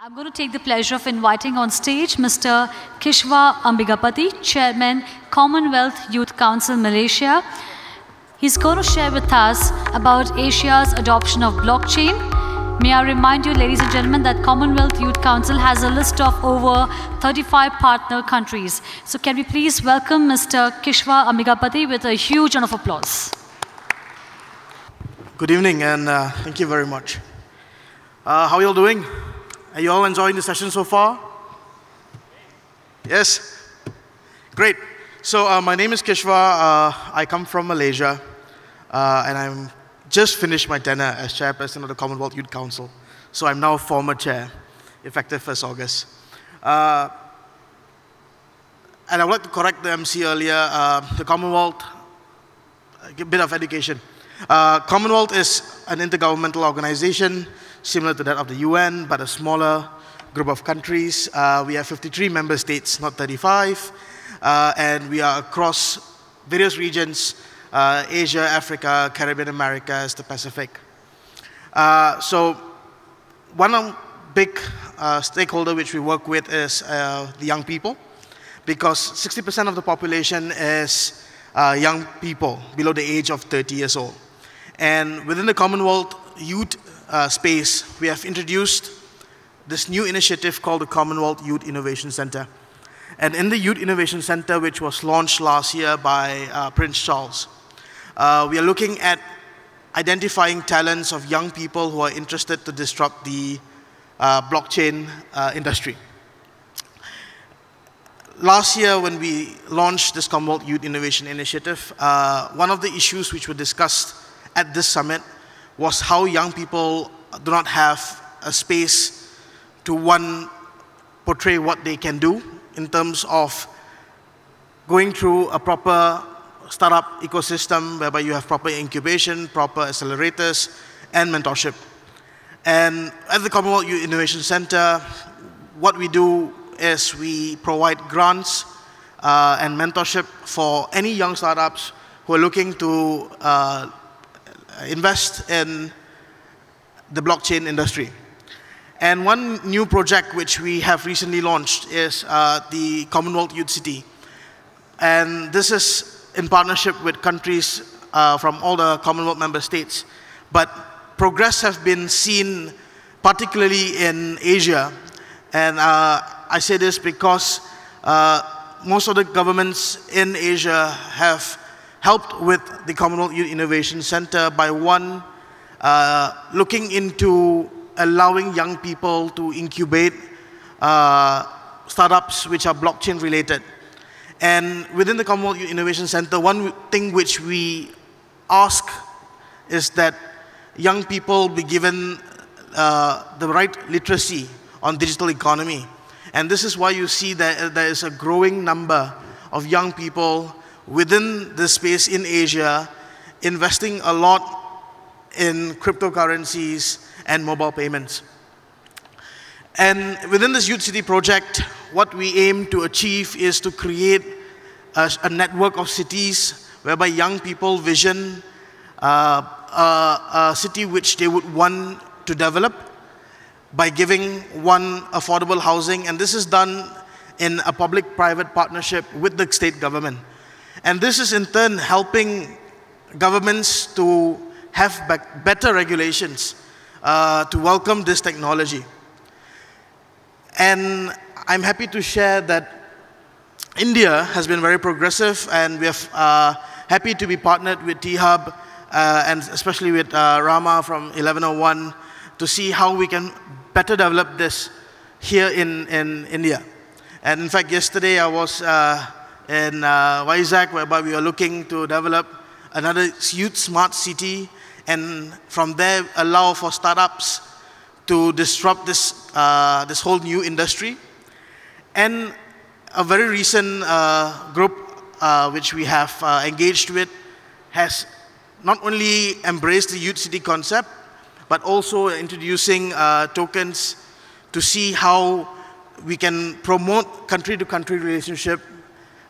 I'm going to take the pleasure of inviting on stage Mr. Kishwa Ambigapati, Chairman, Commonwealth Youth Council, Malaysia. He's going to share with us about Asia's adoption of blockchain. May I remind you, ladies and gentlemen, that Commonwealth Youth Council has a list of over 35 partner countries. So can we please welcome Mr. Kishwa Ambigapati with a huge round of applause. Good evening, and thank you very much. How are you all doing? Are you all enjoying the session so far? Yes? Great. So my name is Kishwa. I come from Malaysia, and I'm just finished my tenure as chairperson of the Commonwealth Youth Council. So I'm now former chair, effective 1st August. And I would like to correct the MC earlier. The Commonwealth, a bit of education. Commonwealth is an intergovernmental organization similar to that of the UN, but a smaller group of countries. We have 53 member states, not 35, and we are across various regions, Asia, Africa, Caribbean, Americas, the Pacific. So one big stakeholder which we work with is the young people, because 60% of the population is young people below the age of 30 years old. And within the Commonwealth Youth space, we have introduced this new initiative called the Commonwealth Youth Innovation Center. And in the Youth Innovation Center, which was launched last year by Prince Charles, we are looking at identifying talents of young people who are interested to disrupt the blockchain industry. Last year, when we launched this Commonwealth Youth Innovation Initiative, one of the issues which were discussed at this summit was how young people do not have a space to, one, portray what they can do in terms of going through a proper startup ecosystem whereby you have proper incubation, proper accelerators, and mentorship. And at the Commonwealth Youth Innovation Center, what we do is we provide grants and mentorship for any young startups who are looking to invest in the blockchain industry. And one new project which we have recently launched is the Commonwealth Youth City. And this is in partnership with countries from all the Commonwealth member states. But progress has been seen particularly in Asia. And I say this because most of the governments in Asia have helped with the Commonwealth Youth Innovation Center by, one, looking into allowing young people to incubate startups which are blockchain related. And within the Commonwealth Youth Innovation Center, one thing which we ask is that young people be given the right literacy on digital economy. And this is why you see that there is a growing number of young people within this space in Asia investing a lot in cryptocurrencies and mobile payments. And within this Youth City project, what we aim to achieve is to create a network of cities whereby young people vision a city which they would want to develop by giving, one, affordable housing, and this is done in a public-private partnership with the state government. And this is in turn helping governments to have better regulations to welcome this technology. And I'm happy to share that India has been very progressive, and we are happy to be partnered with T-Hub and especially with Rama from 1101 to see how we can better develop this here in India. And in fact, yesterday I was in Vizag, whereby we are looking to develop another youth smart city, and from there allow for startups to disrupt this, this whole new industry. And a very recent group which we have engaged with has not only embraced the youth city concept, but also introducing tokens to see how we can promote country-to-country relationship.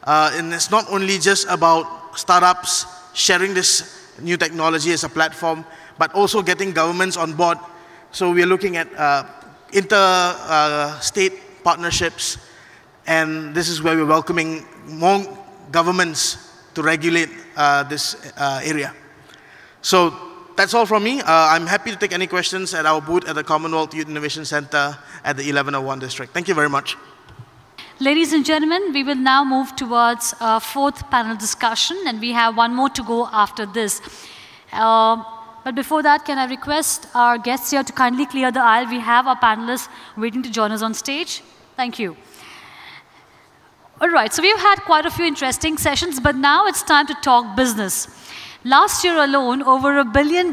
And it's not only just about startups sharing this new technology as a platform, but also getting governments on board. So we are looking at inter-state partnerships, and this is where we're welcoming more governments to regulate this area. So that's all from me. I'm happy to take any questions at our booth at the Commonwealth Youth Innovation Center at the 1101 district. Thank you very much. Ladies and gentlemen, we will now move towards our fourth panel discussion, and we have one more to go after this. But before that, can I request our guests here to kindly clear the aisle? We have our panelists waiting to join us on stage. Thank you. All right, so we've had quite a few interesting sessions, but now it's time to talk business. Last year alone, over $1 billion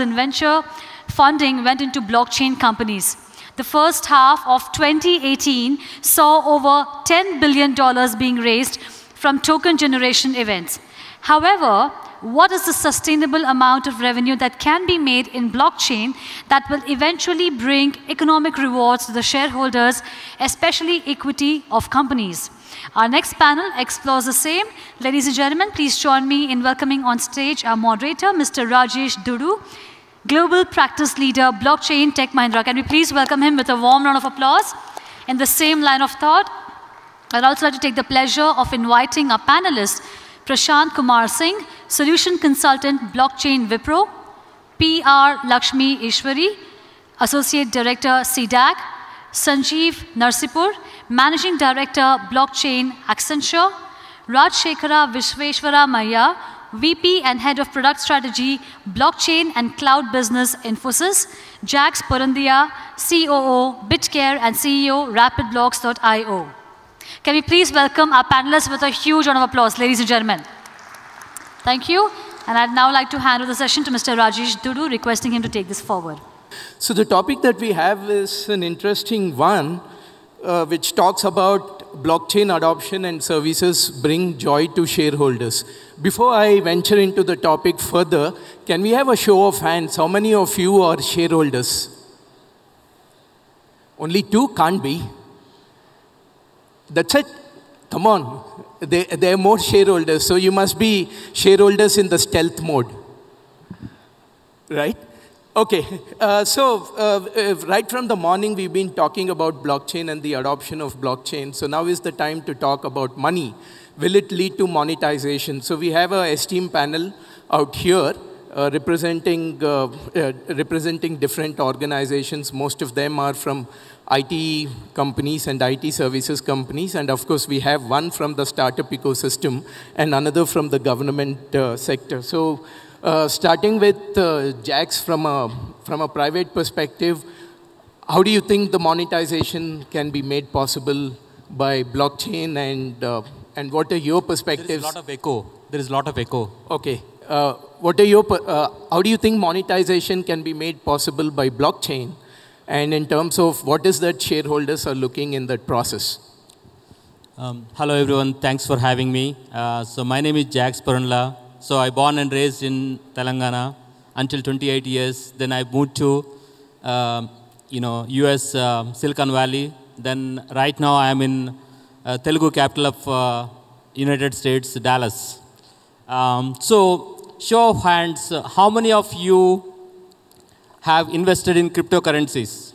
in venture funding went into blockchain companies. The first half of 2018 saw over $10 billion being raised from token generation events. However, what is the sustainable amount of revenue that can be made in blockchain that will eventually bring economic rewards to the shareholders, especially equity of companies? Our next panel explores the same. Ladies and gentlemen, please join me in welcoming on stage our moderator, Mr. Rajesh Dudu, Global Practice Leader, Blockchain Tech Mahindra. Can we please welcome him with a warm round of applause? In the same line of thought, I'd also like to take the pleasure of inviting our panelists, Prashant Kumar Singh, Solution Consultant, Blockchain Wipro, PR Lakshmi Ishwari, Associate Director, CDAC, Sanjeev Narsipur, Managing Director, Blockchain Accenture, Rajshekhara Vishweshwara Maya, VP and Head of Product Strategy, Blockchain and Cloud Business, Infosys, Jax Purandia, COO, Bitcare, and CEO, RapidBlocks.io. Can we please welcome our panelists with a huge round of applause, ladies and gentlemen. Thank you. And I'd now like to hand over the session to Mr. Rajesh Dudu, requesting him to take this forward. So the topic that we have is an interesting one, which talks about blockchain adoption and services bring joy to shareholders. Before I venture into the topic further, can we have a show of hands? How many of you are shareholders? Only two? Can't be. That's it. Come on. There are more shareholders, so you must be shareholders in the stealth mode. Right? Okay, right from the morning, we've been talking about blockchain and the adoption of blockchain. So now is the time to talk about money. Will it lead to monetization? So we have a esteemed panel out here representing different organizations. Most of them are from IT companies and IT services companies. And of course, we have one from the startup ecosystem and another from the government sector. So starting with Jax from a private perspective, how do you think the monetization can be made possible by blockchain, and what are your perspectives? There is a lot of echo. There is a lot of echo. Okay. What are your how do you think monetization can be made possible by blockchain, and in terms of what is that shareholders are looking in that process? Hello everyone. Thanks for having me. So my name is Jax Puranla. So I born and raised in Telangana until 28 years. Then I moved to, US Silicon Valley. Then right now I am in Telugu capital of United States, Dallas. So show of hands, how many of you have invested in cryptocurrencies?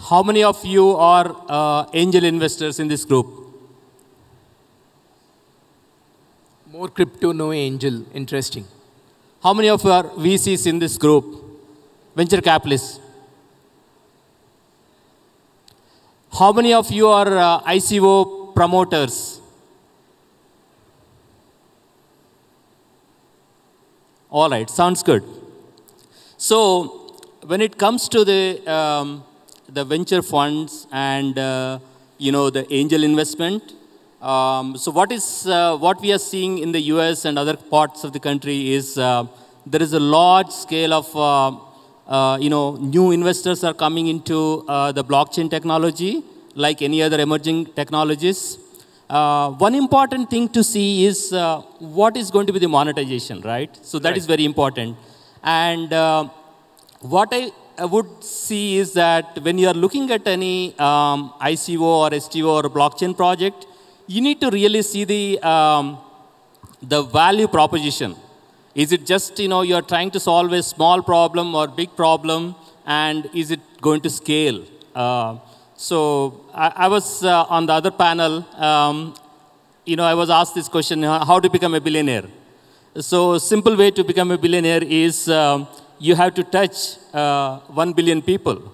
How many of you are angel investors in this group? More crypto, no angel. Interesting. How many of you are VCs in this group? Venture capitalists. How many of you are ICO promoters? All right, sounds good. So when it comes to the venture funds and the angel investment, so what we are seeing in the US and other parts of the country is there is a large scale of new investors are coming into the blockchain technology, like any other emerging technologies. One important thing to see is what is going to be the monetization, right? So that is very important. And what I would see is that when you are looking at any ICO or STO or blockchain project, you need to really see the value proposition. Is it just, you're trying to solve a small problem or big problem, and is it going to scale? So I was on the other panel, I was asked this question, how to become a billionaire? So simple way to become a billionaire is you have to touch 1 billion people,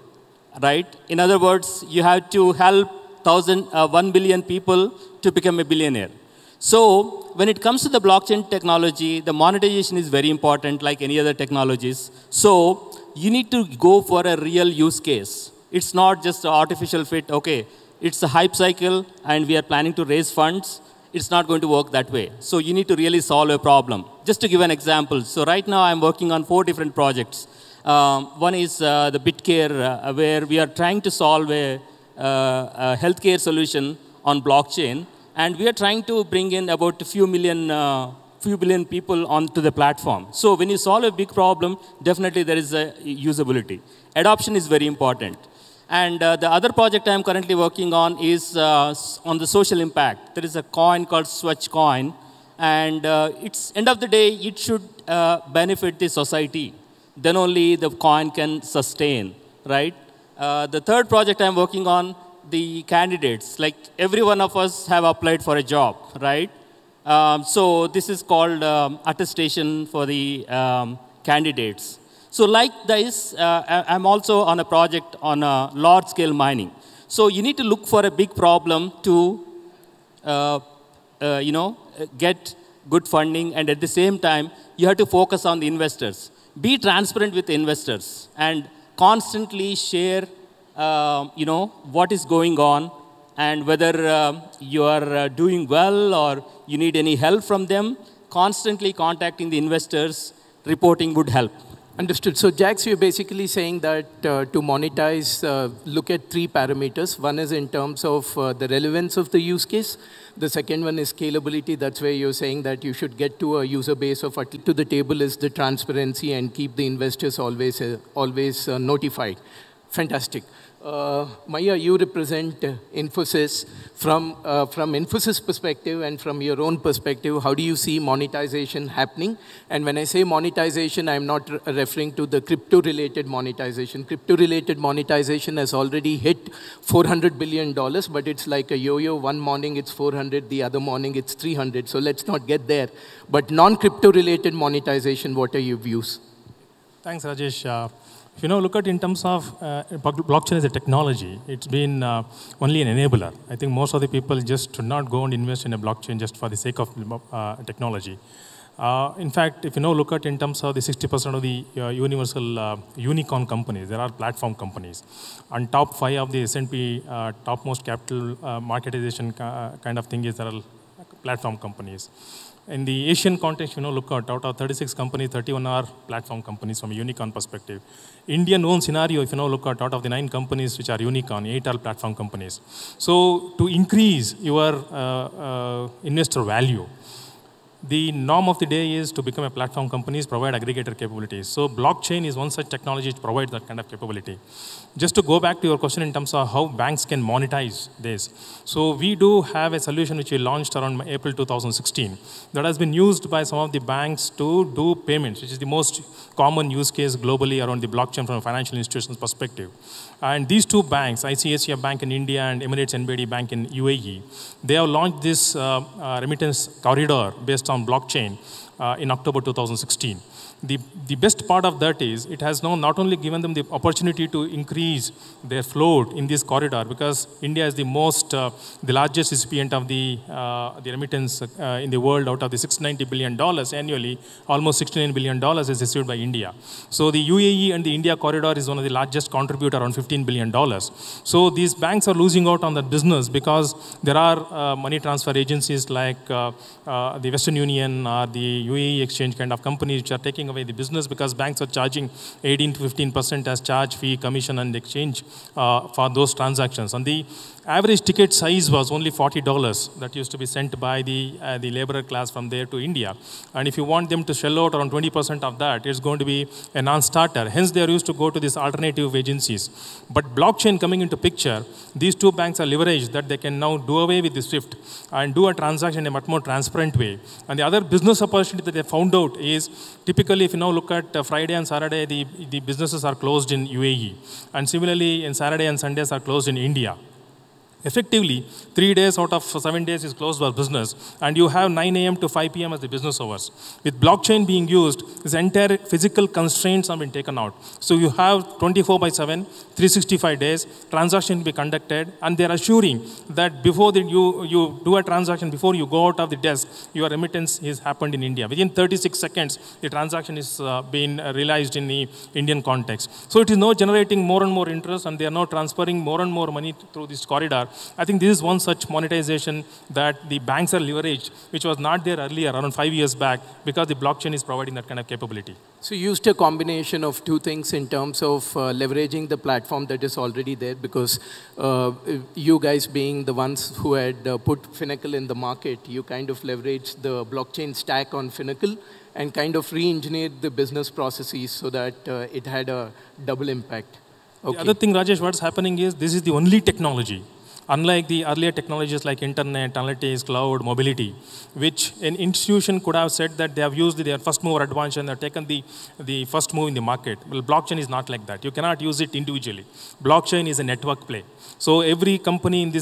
right? In other words, you have to help 1 billion people to become a billionaire. So when it comes to the blockchain technology, the monetization is very important, like any other technologies. So you need to go for a real use case. It's not just an artificial fit. Okay, it's a hype cycle, and we are planning to raise funds. It's not going to work that way. So you need to really solve a problem. Just to give an example, so right now I'm working on 4 different projects. One is the BitCare, where we are trying to solve a healthcare solution on blockchain, and we are trying to bring in about a few billion people onto the platform. So when you solve a big problem, definitely there is a usability. Adoption is very important. And the other project I'm currently working on is on the social impact. There is a coin called Swatch Coin, and it's end of the day, it should benefit the society. Then only the coin can sustain, right? The third project I'm working on, the candidates. Like every one of us have applied for a job, right? So this is called attestation for the candidates. So like this, I'm also on a project on large-scale mining. So you need to look for a big problem to, get good funding, and at the same time, you have to focus on the investors. Be transparent with investors and constantly share, what is going on, and whether you are doing well or you need any help from them. Constantly contacting the investors, reporting would help. Understood. So, Jax, you're basically saying that to monetize, look at 3 parameters. One is in terms of the relevance of the use case. The second one is scalability. That's where you're saying that you should get to a user base of at least to the table is the transparency and keep the investors always notified. Fantastic. Maya, you represent Infosys. From Infosys perspective and from your own perspective, how do you see monetization happening? And when I say monetization, I'm not referring to the crypto-related monetization. Crypto-related monetization has already hit $400 billion, but it's like a yo-yo. One morning it's 400, the other morning it's 300. So let's not get there. But non-crypto-related monetization, what are your views? Thanks, Rajesh. If you look at in terms of blockchain as a technology, it's been only an enabler. I think most of the people just should not go and invest in a blockchain just for the sake of technology. In fact, if you look at in terms of the 60% of the universal unicorn companies, there are platform companies. On top 5 of the S&P topmost capital marketization kind of thing is there are platform companies. In the Asian context, look at out of 36 companies, 31 are platform companies from a unicorn perspective. Indian own scenario, if you look at out of the 9 companies which are unicorn, 8 are platform companies. So to increase your investor value, the norm of the day is to become a platform company, provide aggregator capabilities. So blockchain is one such technology which provides that kind of capability. Just to go back to your question in terms of how banks can monetize this. So we do have a solution which we launched around April 2016 that has been used by some of the banks to do payments, which is the most common use case globally around the blockchain from a financial institutions perspective. And these 2 banks, ICICI Bank in India and Emirates NBD Bank in UAE, they have launched this remittance corridor based on blockchain in October 2016. The best part of that is it has now not only given them the opportunity to increase their float in this corridor, because India is the largest recipient of the remittance in the world. Out of the $690 billion annually, almost $69 billion is received by India. So the UAE and the India corridor is one of the largest contributor, around $15 billion. So these banks are losing out on that business because there are money transfer agencies like the Western Union or the UAE exchange kind of companies which are taking away the business because banks are charging 18 to 15% as charge fee, commission, and exchange for those transactions. On the Average ticket size was only $40 that used to be sent by the laborer class from there to India. And if you want them to shell out around 20% of that, it's going to be a non-starter. Hence, they are used to go to these alternative agencies. But blockchain coming into picture, these two banks are leveraged that they can now do away with the SWIFT and do a transaction in a much more transparent way. And the other business opportunity that they found out is, typically, if you now look at Friday and Saturday, the businesses are closed in UAE. And similarly, in Saturday and Sundays are closed in India. Effectively, 3 days out of 7 days is closed for business, and you have 9 a.m. to 5 p.m. as the business hours. With blockchain being used, this entire physical constraints have been taken out. So you have 24/7, 365 days, transaction will be conducted, and they're assuring that before you do a transaction, before you go out of the desk, your remittance has happened in India. Within 36 seconds, the transaction is being realized in the Indian context. So it is now generating more and more interest, and they are now transferring more and more money through this corridor. I think this is one such monetization that the banks are leveraged, which was not there earlier, around 5 years back, because the blockchain is providing that kind of capability. So you used a combination of two things in terms of leveraging the platform that is already there, because you guys being the ones who had put Finacle in the market, you kind of leveraged the blockchain stack on Finacle and kind of re-engineered the business processes so that it had a double impact. Okay. The other thing, Rajesh, what's happening is this is the only technology, unlike the earlier technologies like internet, analytics, cloud, mobility, which an institution could have said that they have used their first mover advantage and they have taken the first move in the market. Well, blockchain is not like that. You cannot use it individually. Blockchain is a network play. So every company in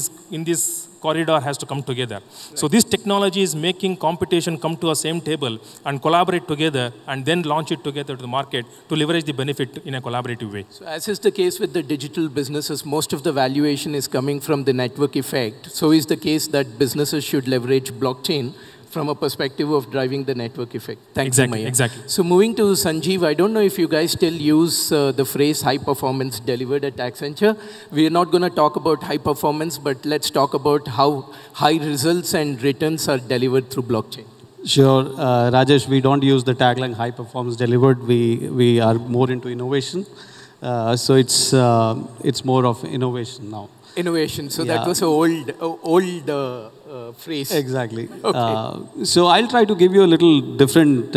this corridor has to come together. Right. So this technology is making competition come to a same table and collaborate together and then launch it together to the market to leverage the benefit in a collaborative way. So as is the case with the digital businesses, most of the valuation is coming from the network effect. So is the case that businesses should leverage blockchain from a perspective of driving the network effect. Thank you, Maya. Exactly. So moving to Sanjeev, I don't know if you guys still use the phrase high performance delivered at Accenture. We are not going to talk about high performance, but let's talk about how high results and returns are delivered through blockchain. Sure. Rajesh, we don't use the tagline high performance delivered. We are more into innovation. So it's more of innovation now. Innovation. So yeah. That was an old phrase. Exactly. Okay. So I'll try to give you a little different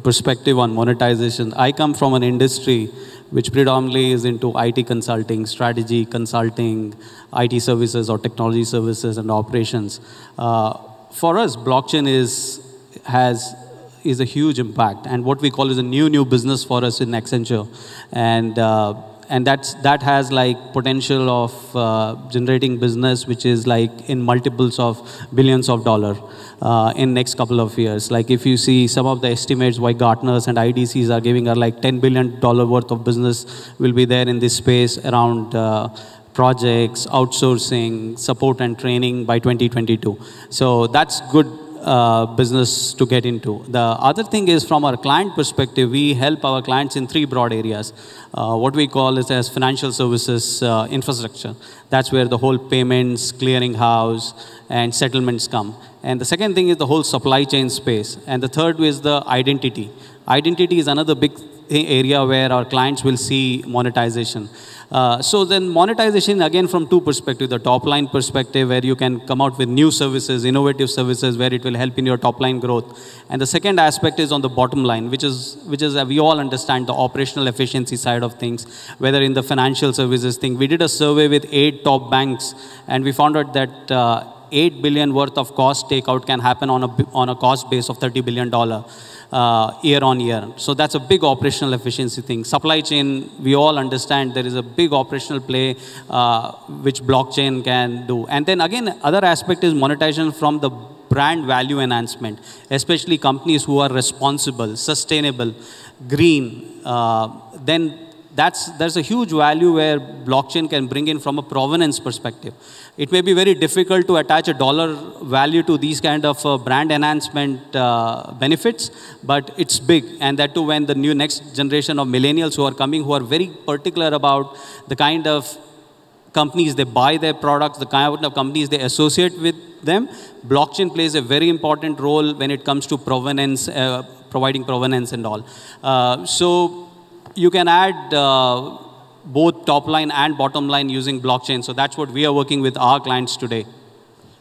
perspective on monetization. I come from an industry which predominantly is into IT consulting, strategy consulting, IT services or technology services and operations. For us, blockchain is a huge impact, and what we call is a new business for us in Accenture, and that has like potential of generating business which is like in multiples of billions of dollars in next couple of years. Like if you see some of the estimates why Gartners and IDCs are giving are like $10 billion worth of business will be there in this space around projects, outsourcing, support and training by 2022. So that's good business to get into. The other thing is from our client perspective, we help our clients in 3 broad areas. What we call is as financial services infrastructure. That's where the whole payments, clearinghouse, and settlements come. And the second thing is the whole supply chain space. And the third is the identity. Identity is another big area where our clients will see monetization. So then monetization, again, from 2 perspectives, the top line perspective, where you can come out with new services, innovative services, where it will help in your top line growth. And the second aspect is on the bottom line, which is we all understand the operational efficiency side of things, whether in the financial services thing. We did a survey with 8 top banks, and we found out that 8 billion worth of cost takeout can happen on a cost base of $30 billion. Year on year. So that's a big operational efficiency thing. Supply chain, we all understand there is a big operational play which blockchain can do. And then again, other aspect is monetization from the brand value enhancement, especially companies who are responsible, sustainable, green. Then there's a huge value where blockchain can bring in from a provenance perspective. It may be very difficult to attach a dollar value to these kind of brand enhancement benefits, but it's big. And that too when the next generation of millennials who are coming, who are very particular about the kind of companies they buy their products, the kind of companies they associate with them, blockchain plays a very important role when it comes to provenance, providing provenance and all. So you can add both top line and bottom line using blockchain. So that's what we are working with our clients today.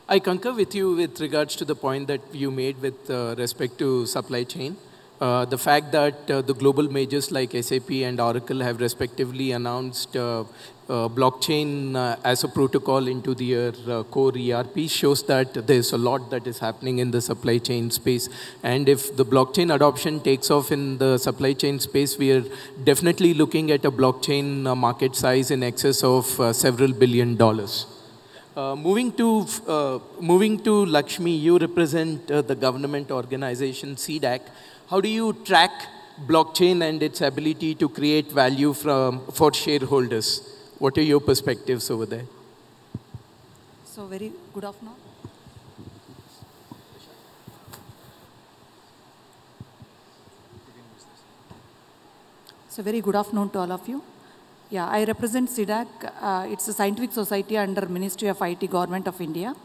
I concur with you with regards to the point that you made with respect to supply chain. The fact that the global majors like SAP and Oracle have respectively announced blockchain as a protocol into their core ERP shows that there's a lot that is happening in the supply chain space. And if the blockchain adoption takes off in the supply chain space, we are definitely looking at a blockchain market size in excess of several $billion. Moving to Lakshmi, you represent the government organization CDAC. How do you track blockchain and its ability to create value for shareholders? What are your perspectives over there? So very good afternoon. So very good afternoon to all of you. Yeah, I represent CDAC. It's a scientific society under Ministry of IT, Government of India.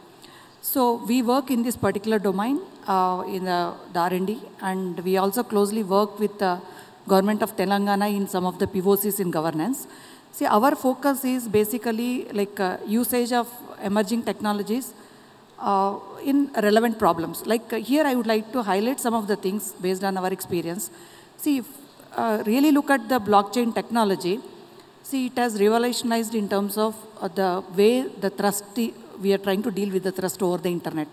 So we work in this particular domain in the R&D, and we also closely work with the Government of Telangana in some of the POCs in governance. See, our focus is basically like usage of emerging technologies in relevant problems. Like here I would like to highlight some of the things based on our experience. See, if really look at the blockchain technology, see, it has revolutionized in terms of the way the trust, we are trying to deal with the trust over the internet.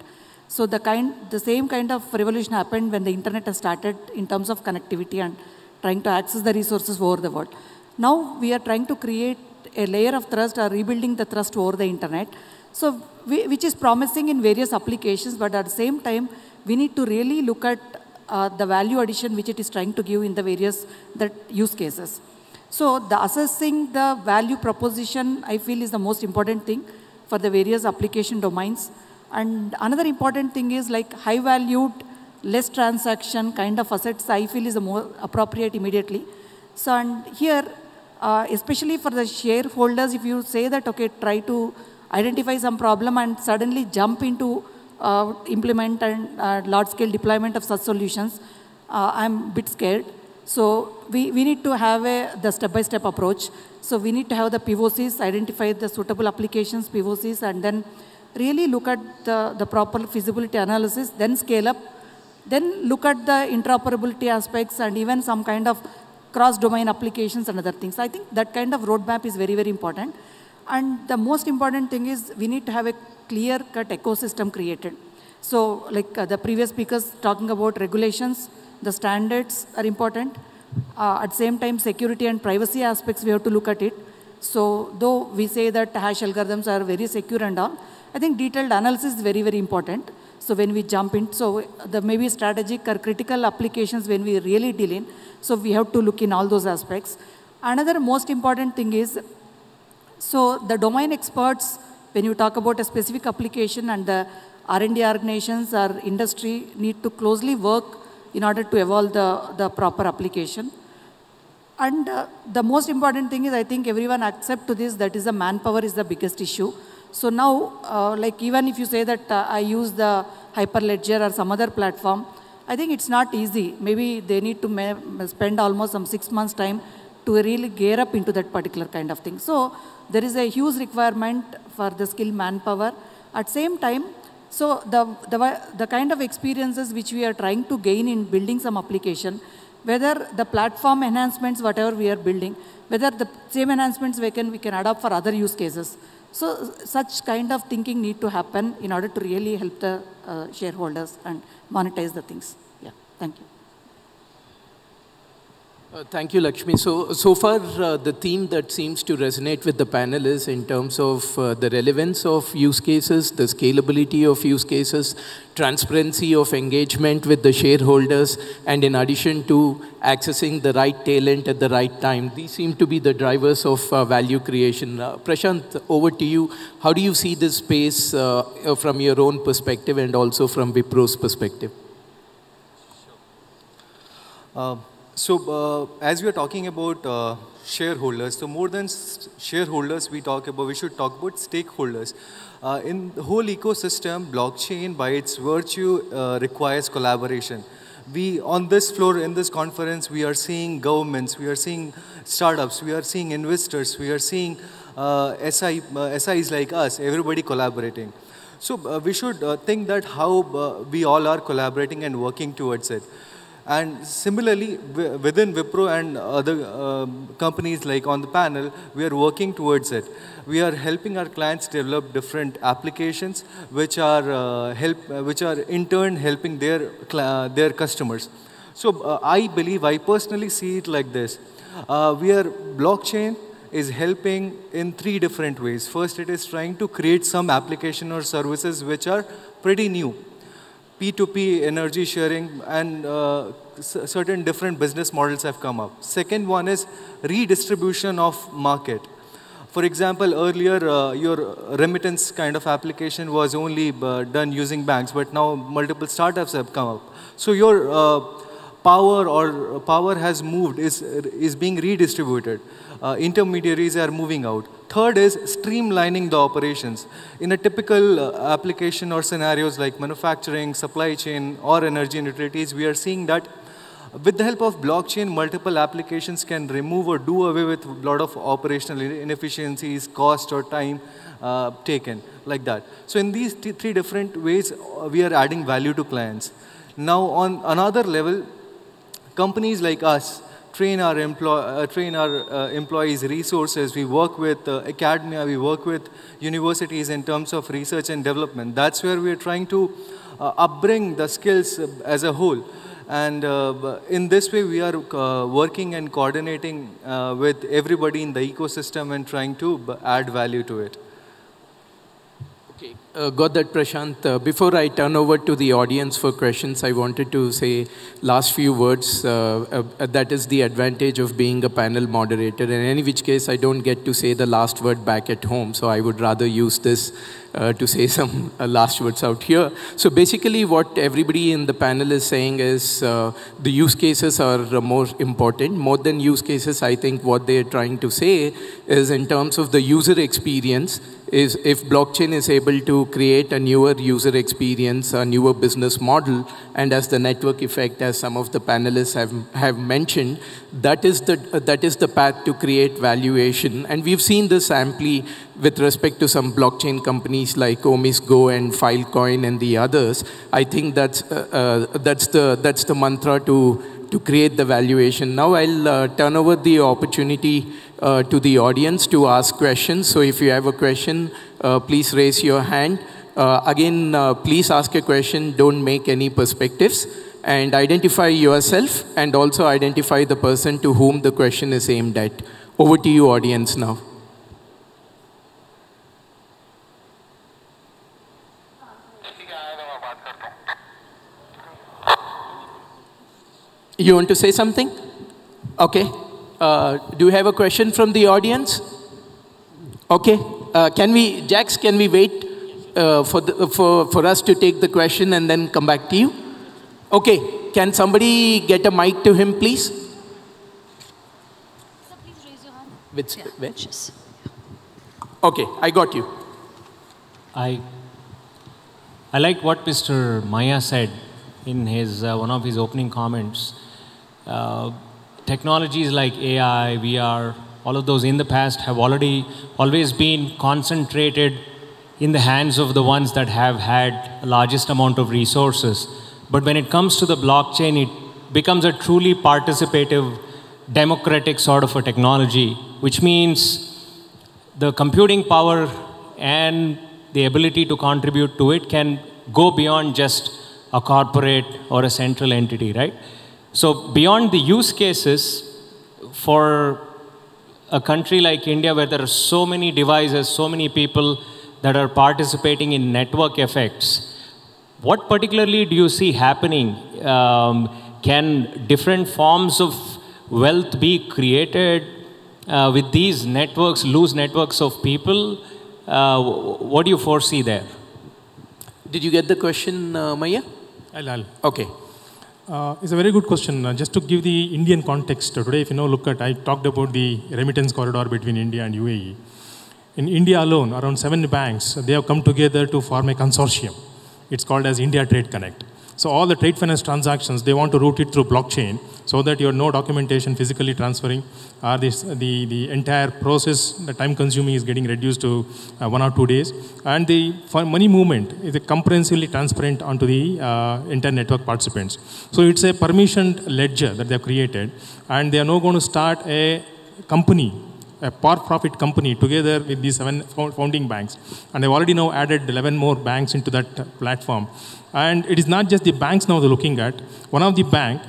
So the same kind of revolution happened when the internet has started in terms of connectivity and trying to access the resources over the world. Now we are trying to create a layer of trust or rebuilding the trust over the internet. So which is promising in various applications, but at the same time, we need to really look at the value addition which it is trying to give in the various use cases. So the assessing the value proposition, I feel, is the most important thing for the various application domains. And another important thing is like high valued, less transaction kind of assets, I feel is the more appropriate immediately. So and here, especially for the shareholders, if you say that, okay, try to identify some problem and suddenly jump into implement and large scale deployment of such solutions, I'm a bit scared. So we need to have the step-by-step approach. So we need to have the POCs, identify the suitable applications, POCs, and then really look at the proper feasibility analysis, then scale up, then look at the interoperability aspects and even some kind of cross-domain applications and other things. I think that kind of roadmap is very, very important. And the most important thing is we need to have a clear-cut ecosystem created. So like the previous speakers talking about regulations, the standards are important. At the same time, security and privacy aspects, we have to look at it. So though we say that hash algorithms are very secure and all, I think detailed analysis is very, very important. So when we jump in, so the maybe strategic or critical applications when we really deal in, so we have to look in all those aspects. Another most important thing is, so the domain experts, when you talk about a specific application and the R&D organizations or industry need to closely work in order to evolve the proper application. And the most important thing is, I think everyone accept to this, that is the manpower is the biggest issue. So now, like even if you say that I use the Hyperledger or some other platform, I think it's not easy. Maybe they need to spend almost some 6 months time to really gear up into that particular kind of thing. So there is a huge requirement for the skilled manpower. At same time, so the kind of experiences which we are trying to gain in building some application, whether the platform enhancements, whatever we are building, whether the same enhancements we can adopt for other use cases. So such kind of thinking need to happen in order to really help the shareholders and monetize the things. Yeah, thank you. Thank you, Lakshmi. So far, the theme that seems to resonate with the panel is in terms of the relevance of use cases, the scalability of use cases, transparency of engagement with the shareholders, and in addition to accessing the right talent at the right time. These seem to be the drivers of value creation. Prashant, over to you. How do you see this space from your own perspective and also from Wipro's perspective? So as we are talking about shareholders, so more than shareholders, we should talk about stakeholders. In the whole ecosystem, blockchain by its virtue requires collaboration. On this floor, in this conference, we are seeing governments, we are seeing startups, we are seeing investors, we are seeing SIs like us, everybody collaborating. So we should think that how we all are collaborating and working towards it. And similarly, within Wipro and other companies like on the panel, we are working towards it. We are helping our clients develop different applications which are in turn helping their customers. So I personally see it like this. Blockchain is helping in 3 different ways. First, it is trying to create some application or services which are pretty new. P2P energy sharing and certain different business models have come up. Second one is redistribution of market. For example, earlier your remittance kind of application was only done using banks, but now multiple startups have come up. So your power has moved, is being redistributed. Intermediaries are moving out. Third is streamlining the operations. In a typical application or scenarios like manufacturing, supply chain, or energy and utilities, we are seeing that with the help of blockchain, multiple applications can remove or do away with a lot of operational inefficiencies, cost, or time taken, like that. So in these 3 different ways, we are adding value to clients. Now, on another level, companies like us train our employees' resources. We work with academia, we work with universities in terms of research and development. That's where we are trying to upbring the skills as a whole. And in this way, we are working and coordinating with everybody in the ecosystem and trying to add value to it. Okay, got that, Prashant. Before I turn over to the audience for questions, I wanted to say last few words. That is the advantage of being a panel moderator. In any which case, I don't get to say the last word back at home, so I would rather use this to say some last words out here. So basically what everybody in the panel is saying is the use cases are more important. More than use cases, I think what they're trying to say is in terms of the user experience, is if blockchain is able to create a newer user experience, a newer business model, and as the network effect, as some of the panelists have mentioned, that is the path to create valuation. And we've seen this amply with respect to some blockchain companies like OmisGo and Filecoin and the others. I think that's the mantra to create the valuation. Now I'll turn over the opportunity to the audience to ask questions. So if you have a question, please raise your hand. Again, please ask a question. Don't make any perspectives. And identify yourself and also identify the person to whom the question is aimed at. Over to you, audience, now. You want to say something? Okay. Do you have a question from the audience? Okay. Jax, can we wait for us to take the question and then come back to you? Okay. Can somebody get a mic to him, please? So please raise your hand. Which? Okay, I got you. I like what Mr. Maya said in his one of his opening comments. Technologies like AI, VR, all of those in the past have always been concentrated in the hands of the ones that have had the largest amount of resources. But when it comes to the blockchain, it becomes a truly participative, democratic sort of a technology, which means the computing power and the ability to contribute to it can go beyond just a corporate or a central entity, right? So beyond the use cases, for a country like India where there are so many devices, so many people that are participating in network effects, what particularly do you see happening? Can different forms of wealth be created with these networks, loose networks of people? What do you foresee there? Did you get the question, Maya? I'll. Okay. It's a very good question. Just to give the Indian context, today if you look at, I talked about the remittance corridor between India and UAE. In India alone, around 7 banks, they have come together to form a consortium. It's called as India Trade Connect. So all the trade finance transactions, they want to route it through blockchain so that you have no documentation physically transferring. The entire process, the time consuming is getting reduced to 1 or 2 days. And the money movement is comprehensively transparent onto the entire network participants. So it's a permissioned ledger that they have created. And they are now going to start a company, a for-profit company together with these 7 founding banks. And they've already now added 11 more banks into that platform. And it is not just the banks now they're looking at. One of the bank,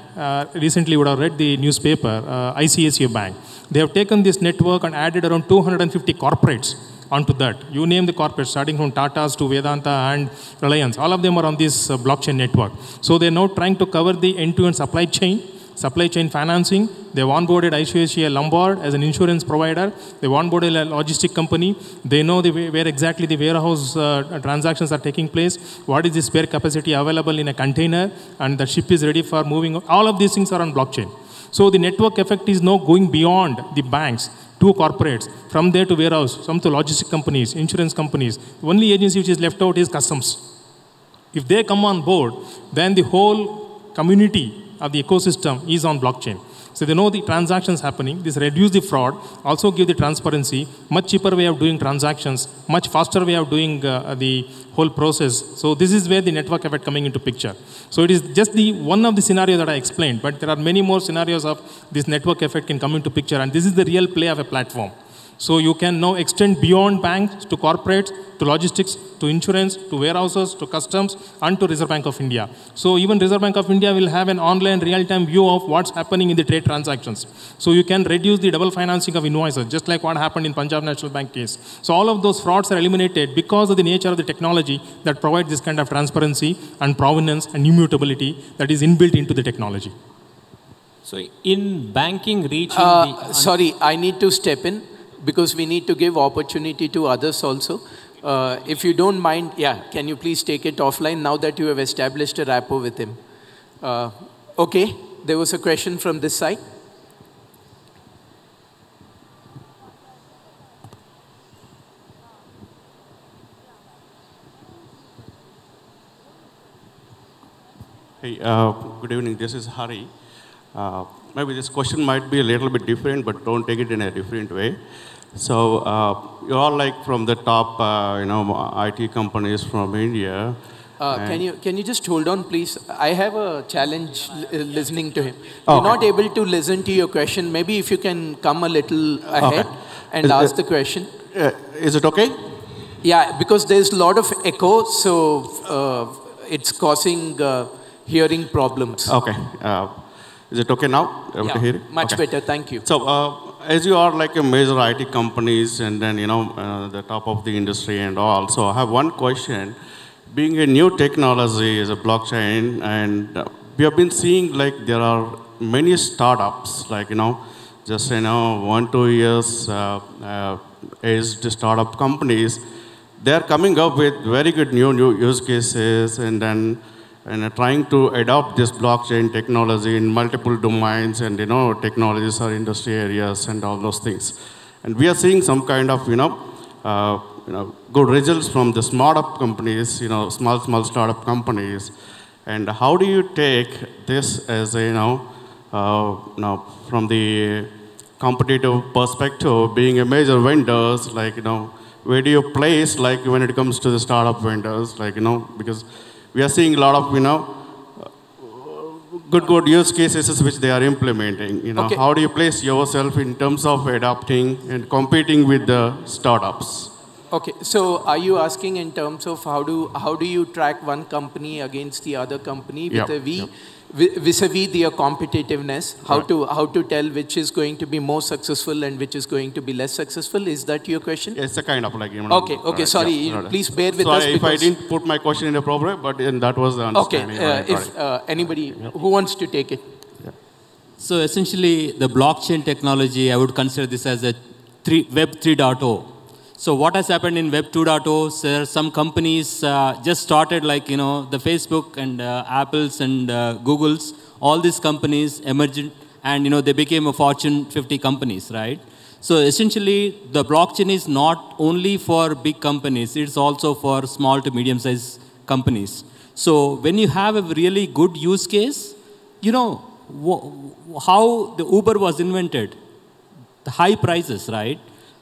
recently would have read the newspaper, ICICI Bank. They have taken this network and added around 250 corporates onto that. You name the corporates, starting from Tata's to Vedanta and Reliance. All of them are on this blockchain network. So they're now trying to cover the end-to-end supply chain financing. They've onboarded ICICI Lombard as an insurance provider. They've onboarded a logistic company. They know where exactly the warehouse transactions are taking place. What is the spare capacity available in a container, and the ship is ready for moving. All of these things are on blockchain. So the network effect is now going beyond the banks to corporates, from there to warehouse, some to logistic companies, insurance companies. The only agency which is left out is customs. If they come on board, then the whole community of the ecosystem is on blockchain. So they know the transactions happening. This reduce the fraud, also give the transparency, much cheaper way of doing transactions, much faster way of doing the whole process. So this is where the network effect coming into picture. So it is just the one of the scenarios that I explained, but there are many more scenarios of this network effect can come into picture, and this is the real play of a platform. So you can now extend beyond banks to corporates, to logistics, to insurance, to warehouses, to customs, and to Reserve Bank of India. So even Reserve Bank of India will have an online real-time view of what's happening in the trade transactions. So you can reduce the double financing of invoices, just like what happened in Punjab National Bank case. So all of those frauds are eliminated because of the nature of the technology that provides this kind of transparency and provenance and immutability that is inbuilt into the technology. So in banking reaching sorry, I need to step in, because we need to give opportunity to others also. If you don't mind, can you please take it offline now that you have established a rapport with him? Okay, there was a question from this side. Hey, good evening, this is Hari. Maybe this question might be a little bit different, but don't take it in a different way. So you're all like from the top, IT companies from India. Can you just hold on, please? I have a challenge listening to him. We're not able to listen to your question. Maybe if you can come a little ahead and ask the question. Is it okay? Yeah, because there's a lot of echo, so it's causing hearing problems. Okay. Is it okay now? Yeah, to hear it? Much better. Thank you. So as you are like a major IT companies and then, the top of the industry and all. So I have one question. Being a new technology is a blockchain, and we have been seeing like there are many startups, like, just, 1-2 years aged startup companies. They're coming up with very good new use cases, and then trying to adopt this blockchain technology in multiple domains and, technologies or industry areas and all those things. And we are seeing some kind of, good results from the startup companies, small startup companies. And how do you take this as a, from the competitive perspective, being a major vendors, like, where do you place, like, when it comes to the startup vendors, like, because we are seeing a lot of, good use cases which they are implementing. Okay. How do you place yourself in terms of adapting and competing with the startups? Okay, so are you asking in terms of how do you track one company against the other company vis-a-vis their competitiveness? How to tell which is going to be more successful and which is going to be less successful? Is that your question? It's a kind of like, Okay, sorry, please bear with us. Sorry if I didn't put my question in appropriate, but that was the understanding. Okay, if anybody who wants to take it. So essentially, the blockchain technology, I would consider this as a Web 3.0. So what has happened in Web 2.0, there are some companies just started, like, the Facebook and Apples and Googles, all these companies emerged, and, they became a Fortune 50 companies, right? So essentially, the blockchain is not only for big companies, it's also for small to medium-sized companies. So when you have a really good use case, you know, how the Uber was invented, the high prices, right?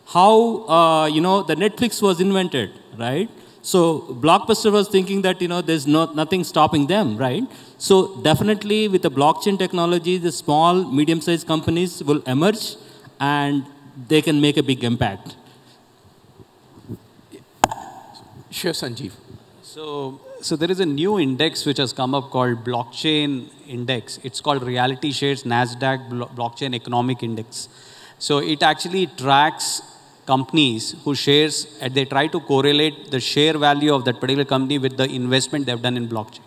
How, you know, the Netflix was invented, right? So Blockbuster was thinking that, you know, there's nothing stopping them, right? So definitely with the blockchain technology, the small, medium-sized companies will emerge and they can make a big impact. Sure, Sanjeev. So there is a new index which has come up called Blockchain Index. It's called Reality Shares NASDAQ Blockchain Economic Index. So it actually tracks companies whose shares, they try to correlate the share value of that particular company with the investment they've done in blockchain.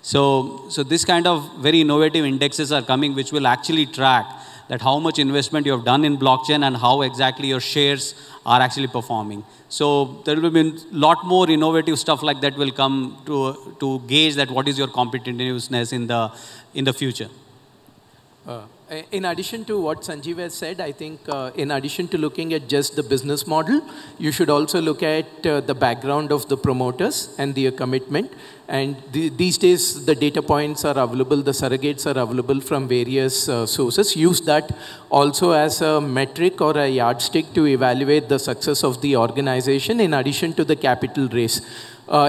So this kind of very innovative indexes are coming which will actually track that how much investment you have done in blockchain and how exactly your shares are actually performing. So there will be a lot more innovative stuff like that will come to gauge that what is your competitiveness in the future. In addition to what Sanjeev has said, I think in addition to looking at just the business model, you should also look at the background of the promoters and their commitment. And these days, the data points are available, the surrogates are available from various sources. Use that also as a metric or a yardstick to evaluate the success of the organization in addition to the capital raise.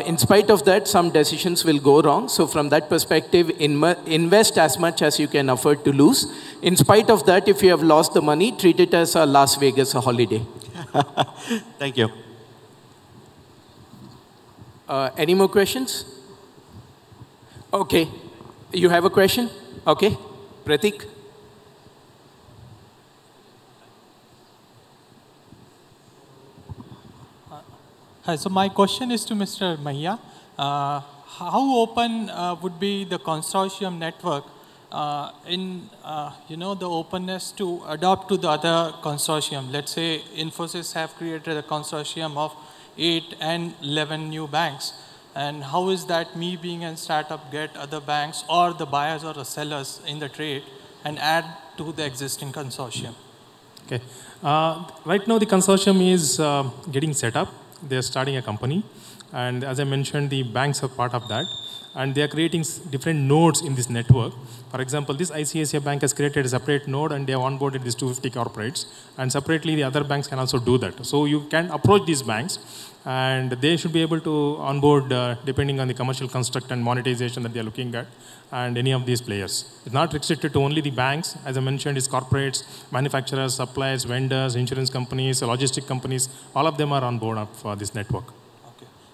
In spite of that, some decisions will go wrong. So from that perspective, invest as much as you can afford to lose. In spite of that, if you have lost the money, treat it as a Las Vegas holiday. Thank you. Any more questions? Okay. You have a question? Okay. Pratik? Hi, so my question is to Mr. Mahia. How open would be the consortium network in the openness to adopt to the other consortium? Let's say Infosys have created a consortium of 8 and 11 new banks. And how is that me being a startup get other banks or the buyers or the sellers in the trade and add to the existing consortium? Okay. Right now the consortium is getting set up. They are starting a company. And as I mentioned, the banks are part of that. And they are creating different nodes in this network. For example, this ICICI bank has created a separate node and they have onboarded these 250 corporates. And separately, the other banks can also do that. So you can approach these banks and they should be able to onboard depending on the commercial construct and monetization that they are looking at and any of these players. It's not restricted to only the banks. As I mentioned, it's corporates, manufacturers, suppliers, vendors, insurance companies, logistic companies. All of them are on board for this network.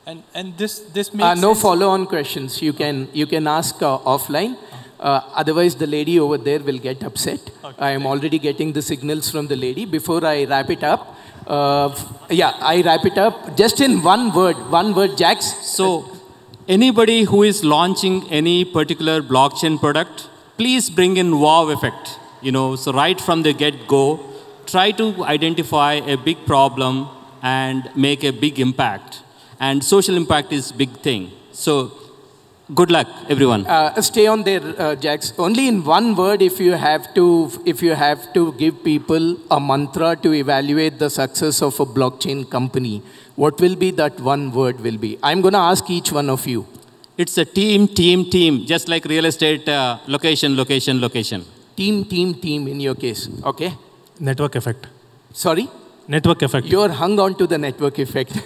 And this makes no follow-on questions. You can ask offline. Otherwise, the lady over there will get upset. Okay. I am already getting the signals from the lady. Before I wrap it up, I wrap it up just in one word, Jax. So, anybody who is launching any particular blockchain product, please bring in wow effect. So right from the get-go, try to identify a big problem and make a big impact. And social impact is big thing. So, good luck, everyone. Stay on there, Jax. Only in one word, if you have to give people a mantra to evaluate the success of a blockchain company, what will be that one word will be? I'm going to ask each one of you. It's a team, just like real estate, location. Team in your case, okay? Network effect. Sorry? Network effect. You're hung on to the network effect.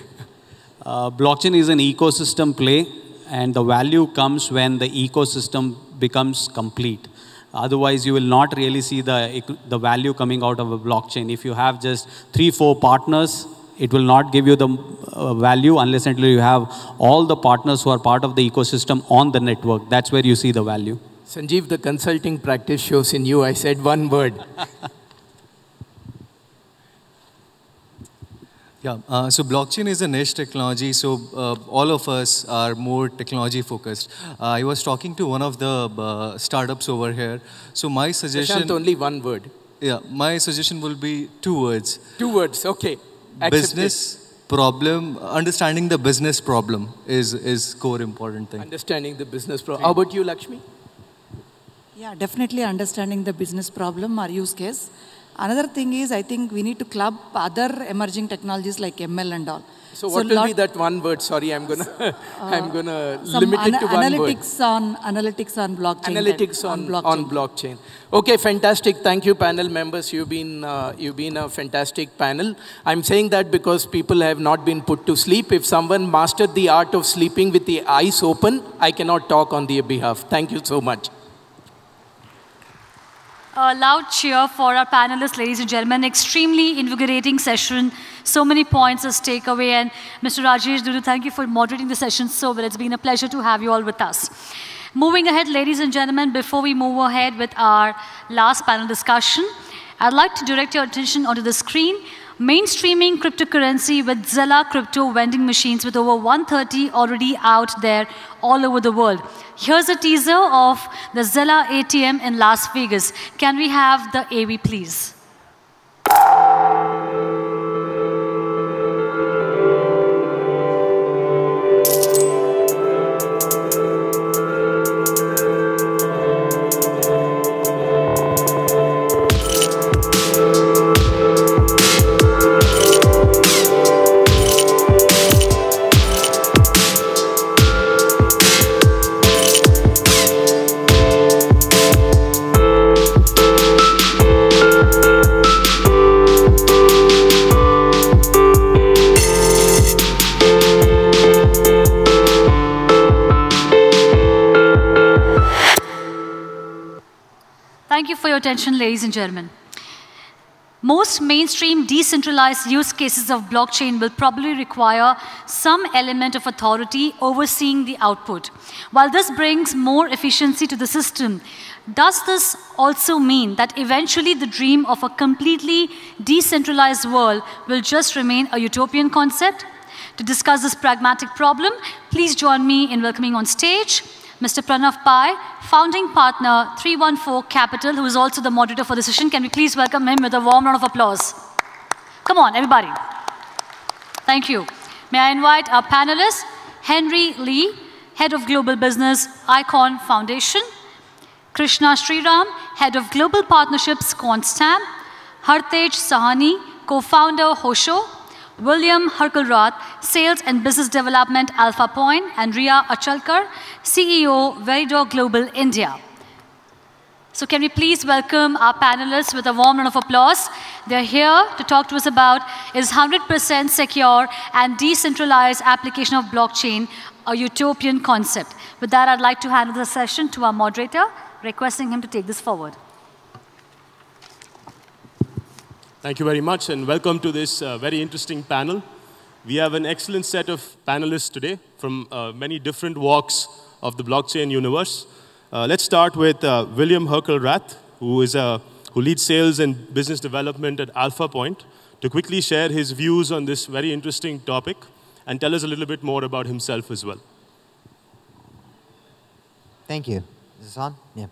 Blockchain is an ecosystem play, and the value comes when the ecosystem becomes complete. Otherwise, you will not really see the value coming out of a blockchain. If you have just 3-4 partners, it will not give you the value unless until you have all the partners who are part of the ecosystem on the network. That's where you see the value. Sanjeev, the consulting practice shows in you. I said one word. Yeah, so blockchain is a niche technology, so all of us are more technology focused. I was talking to one of the startups over here, so my suggestion... Prashant, only one word. Yeah, my suggestion will be 2 words. 2 words, okay. Business problem, understanding the business problem is core important thing. Understanding the business problem. How about you, Lakshmi? Yeah, definitely understanding the business problem or use case. Another thing is, I think we need to club other emerging technologies like ML and all. So what will be that one word? Sorry, I'm gonna limit it to one word. Analytics on blockchain. Analytics on blockchain. Okay, fantastic. Thank you, panel members. You've been a fantastic panel. I'm saying that because people have not been put to sleep. If someone mastered the art of sleeping with the eyes open, I cannot talk on their behalf. Thank you so much. A loud cheer for our panelists, ladies and gentlemen. Extremely invigorating session. So many points as takeaway. And Mr. Rajesh Dudu, thank you for moderating the session so well. It's been a pleasure to have you all with us. Moving ahead, ladies and gentlemen, before we move ahead with our last panel discussion, I'd like to direct your attention onto the screen. Mainstreaming cryptocurrency with Zella crypto vending machines with over 130 already out there all over the world. Here's a teaser of the Zella ATM in Las Vegas. Can we have the AV, please? Thank you for your attention, ladies and gentlemen. Most mainstream decentralized use cases of blockchain will probably require some element of authority overseeing the output. While this brings more efficiency to the system, does this also mean that eventually the dream of a completely decentralized world will just remain a utopian concept? To discuss this pragmatic problem, please join me in welcoming on stage Mr. Pranav Pai, founding partner 314 Capital, who is also the moderator for the session. Can we please welcome him with a warm round of applause? Come on, everybody. Thank you. May I invite our panelists, Henry Lee, Head of Global Business, Icon Foundation, Krishna Sriram, Head of Global Partnerships, Quantstam, Hartej Sahani, Co-founder, Hosho, William Harkalrath, Sales and Business Development, Alpha Point, and Ria Achalkar, CEO, Veridor Global India. So can we please welcome our panelists with a warm round of applause. They're here to talk to us about is 100% secure and decentralized application of blockchain a utopian concept. With that, I'd like to hand over the session to our moderator, requesting him to take this forward. Thank you very much, and welcome to this very interesting panel. We have an excellent set of panelists today from many different walks of the blockchain universe. Let's start with William Harkalrath, who leads sales and business development at Alpha Point, to quickly share his views on this very interesting topic and tell us a little bit more about himself as well. Thank you. Is this on? Yeah.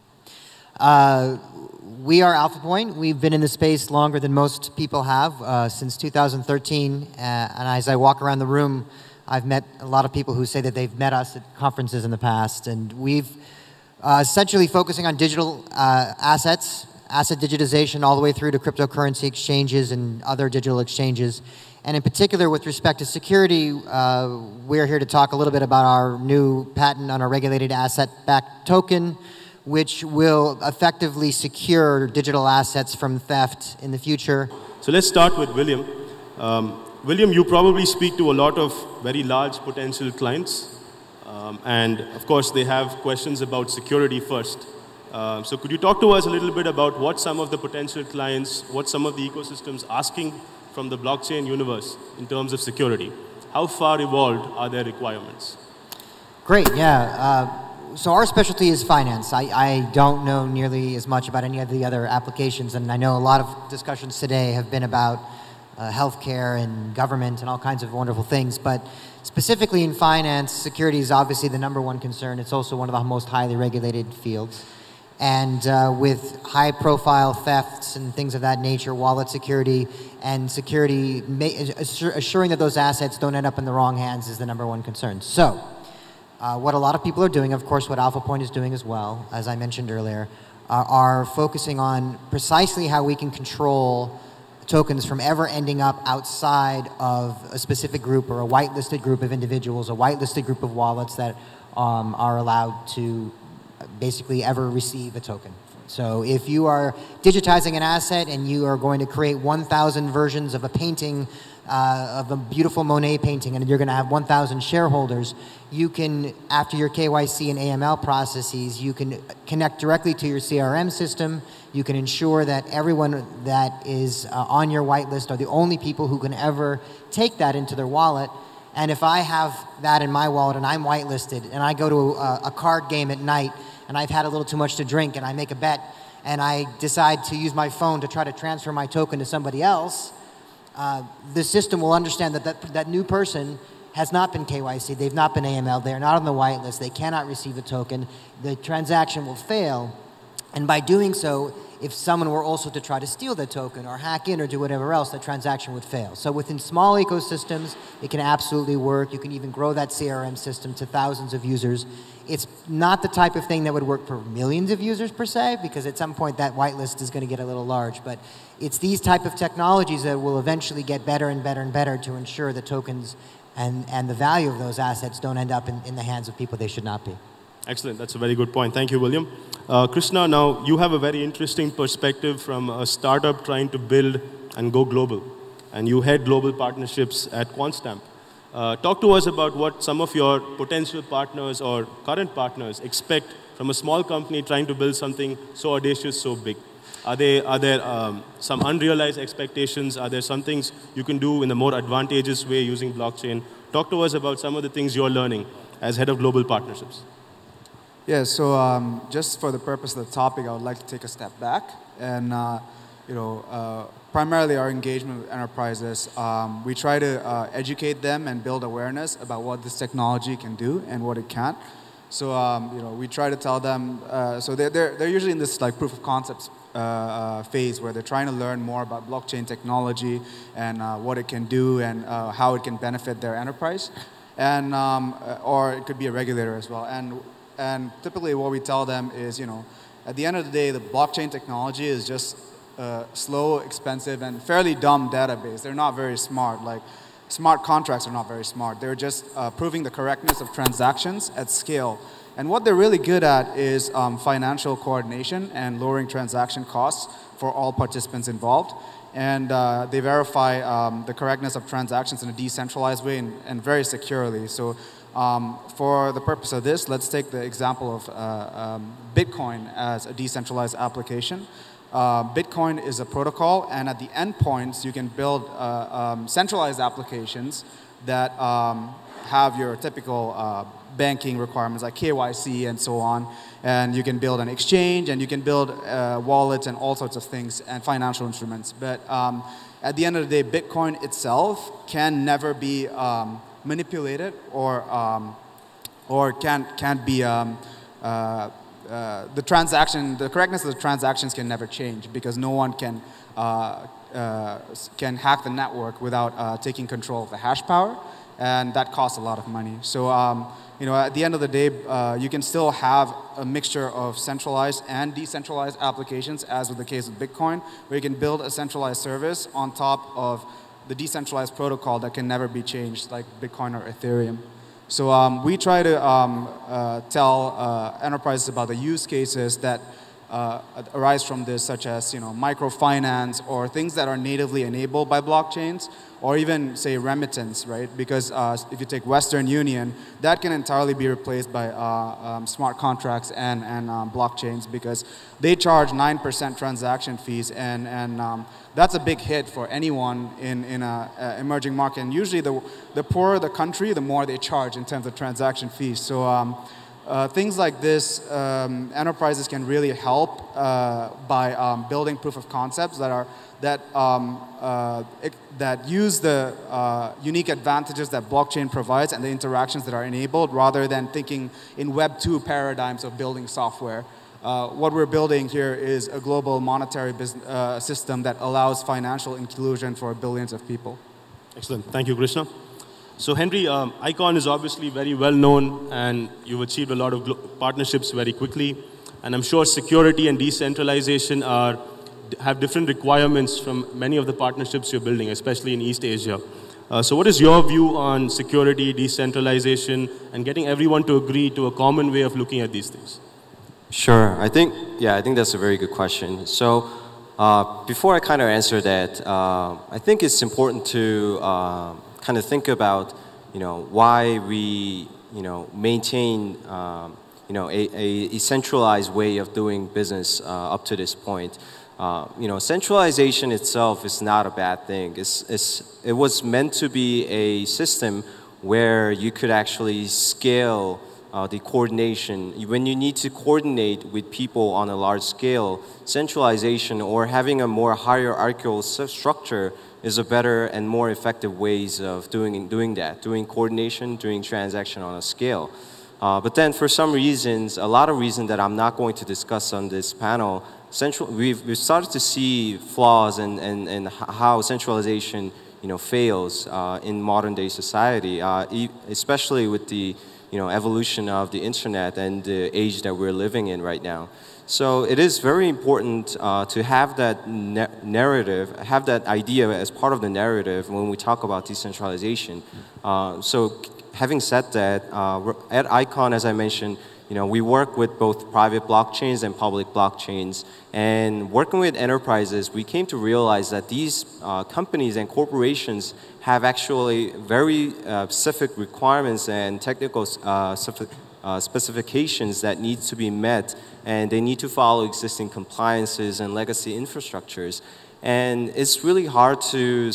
We are Alpha Point. We've been in the space longer than most people have, since 2013. And as I walk around the room, I've met a lot of people who say that they've met us at conferences in the past. And we've essentially focusing on digital assets, asset digitization, all the way through to cryptocurrency exchanges and other digital exchanges. And in particular, with respect to security, we're here to talk a little bit about our new patent on a regulated asset-backed token, which will effectively secure digital assets from theft in the future. So let's start with William. William, you probably speak to a lot of very large potential clients. And of course, they have questions about security first. So could you talk to us a little bit about what some of the potential clients, what some of the ecosystems asking from the blockchain universe in terms of security? How far evolved are their requirements? Great, yeah. So our specialty is finance. I don't know nearly as much about any of the other applications, and I know a lot of discussions today have been about healthcare and government and all kinds of wonderful things, but specifically in finance, security is obviously the #1 concern. It's also one of the most highly regulated fields. And with high-profile thefts and things of that nature, wallet security and security, assuring that those assets don't end up in the wrong hands is the #1 concern. So what a lot of people are doing, of course, what Alpha Point is doing as well, as I mentioned earlier, are focusing on precisely how we can control tokens from ever ending up outside of a specific group or a whitelisted group of individuals, a whitelisted group of wallets that are allowed to basically ever receive a token. So if you are digitizing an asset and you are going to create 1,000 versions of a painting, of a beautiful Monet painting, and you're going to have 1,000 shareholders, you can, after your KYC and AML processes, you can connect directly to your CRM system. You can ensure that everyone that is on your whitelist are the only people who can ever take that into their wallet. And if I have that in my wallet and I'm whitelisted and I go to a card game at night and I've had a little too much to drink and I make a bet and I decide to use my phone to try to transfer my token to somebody else, the system will understand that new person has not been KYC, they've not been AML, they're not on the whitelist, they cannot receive a token, the transaction will fail. And by doing so, if someone were also to try to steal the token or hack in or do whatever else, the transaction would fail. So within small ecosystems, it can absolutely work. You can even grow that CRM system to thousands of users. It's not the type of thing that would work for millions of users per se, because at some point that whitelist is going to get a little large. But it's these type of technologies that will eventually get better and better and better to ensure the tokens and the value of those assets don't end up in the hands of people they should not be. Excellent. That's a very good point. Thank you, William. Krishna, now you have a very interesting perspective from a startup trying to build and go global. And you head global partnerships at QuantStamp. Talk to us about what some of your potential partners or current partners expect from a small company trying to build something so audacious, so big. Are there some unrealized expectations? Are there some things you can do in a more advantageous way using blockchain? Talk to us about some of the things you're learning as head of global partnerships. Yeah, so just for the purpose of the topic, I would like to take a step back. And primarily our engagement with enterprises, we try to educate them and build awareness about what this technology can do and what it can't. So we try to tell them, so they're usually in this like proof of concepts phase where they're trying to learn more about blockchain technology and what it can do and how it can benefit their enterprise. And, or it could be a regulator as well. And typically what we tell them is, at the end of the day, the blockchain technology is just a slow, expensive, and fairly dumb database. They're not very smart. Like, smart contracts are not very smart. They're just proving the correctness of transactions at scale. And what they're really good at is financial coordination and lowering transaction costs for all participants involved. And they verify the correctness of transactions in a decentralized way and very securely. So for the purpose of this, let's take the example of Bitcoin as a decentralized application. Bitcoin is a protocol, and at the endpoints, you can build centralized applications that have your typical banking requirements like KYC and so on. And you can build an exchange, and you can build wallets and all sorts of things and financial instruments. But at the end of the day, Bitcoin itself can never be manipulated or can't be the correctness of the transactions can never change because no one can hack the network without taking control of the hash power, and that costs a lot of money. So at the end of the day, you can still have a mixture of centralized and decentralized applications, as with the case of Bitcoin, where you can build a centralized service on top of the decentralized protocol that can never be changed, like Bitcoin or Ethereum. So we try to tell enterprises about the use cases that arise from this, such as microfinance or things that are natively enabled by blockchains, or even say remittance, right? Because if you take Western Union, that can entirely be replaced by smart contracts and blockchains, because they charge 9% transaction fees, and that's a big hit for anyone in an emerging market. And usually the poorer the country, the more they charge in terms of transaction fees. So things like this, enterprises can really help by building proof of concepts that use the unique advantages that blockchain provides and the interactions that are enabled, rather than thinking in Web 2 paradigms of building software. What we're building here is a global monetary system that allows financial inclusion for billions of people. Excellent. Thank you, Krishna. So Henry, Icon is obviously very well known, and you've achieved a lot of partnerships very quickly. And I'm sure security and decentralization have different requirements from many of the partnerships you're building, especially in East Asia. So what is your view on security, decentralization, and getting everyone to agree to a common way of looking at these things? Sure. I think that's a very good question. So before I kind of answer that, I think it's important to kind of think about, why we, maintain, a centralized way of doing business up to this point. Centralization itself is not a bad thing. It was meant to be a system where you could actually scale the coordination. When you need to coordinate with people on a large scale, centralization or having a more hierarchical structure is a better and more effective ways of doing that, doing coordination, doing transaction on a scale. But then for some reasons, a lot of reasons that I'm not going to discuss on this panel, we've started to see flaws and how centralization fails in modern day society, especially with the evolution of the internet and the age that we're living in right now. So it is very important to have that narrative, have that idea as part of the narrative when we talk about decentralization. So having said that, at ICON, as I mentioned, we work with both private blockchains and public blockchains. And working with enterprises, we came to realize that these companies and corporations have actually very specific requirements and technical specifications that need to be met, and they need to follow existing compliances and legacy infrastructures. And it's really hard to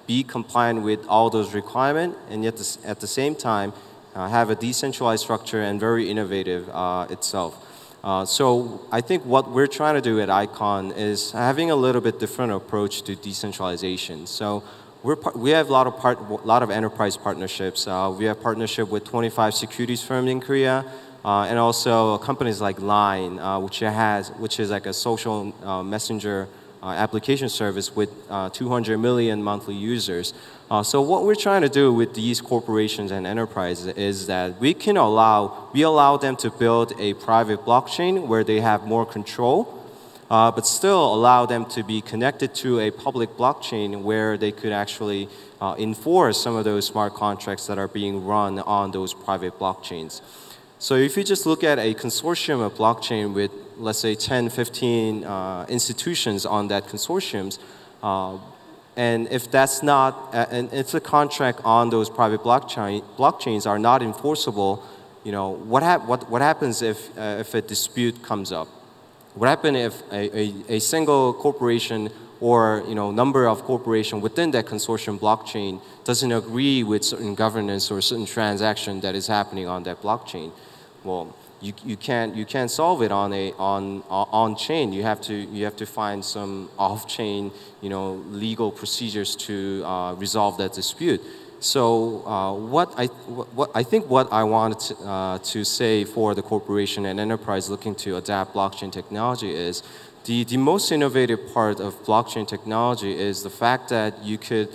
be compliant with all those requirements, and yet at the same time, have a decentralized structure and very innovative itself. So I think what we're trying to do at ICON is having a little bit different approach to decentralization. So we have a lot of enterprise partnerships. We have partnership with 25 securities firms in Korea, and also companies like Line, which is like a social messenger application service with 200 million monthly users. So what we're trying to do with these corporations and enterprises is that we allow them to build a private blockchain where they have more control, but still allow them to be connected to a public blockchain where they could actually enforce some of those smart contracts that are being run on those private blockchains. So if you just look at a consortium of blockchain with, let's say, 10, 15 institutions on that consortiums, and if that's not, and if the contract on those private blockchains are not enforceable, what happens if a dispute comes up? What happens if a single corporation or number of corporations within that consortium blockchain doesn't agree with certain governance or certain transaction that is happening on that blockchain? Well, you can't solve it on chain. You have to find some off chain legal procedures to resolve that dispute. So what I wanted to say for the corporation and enterprise looking to adapt blockchain technology is the most innovative part of blockchain technology is the fact that you could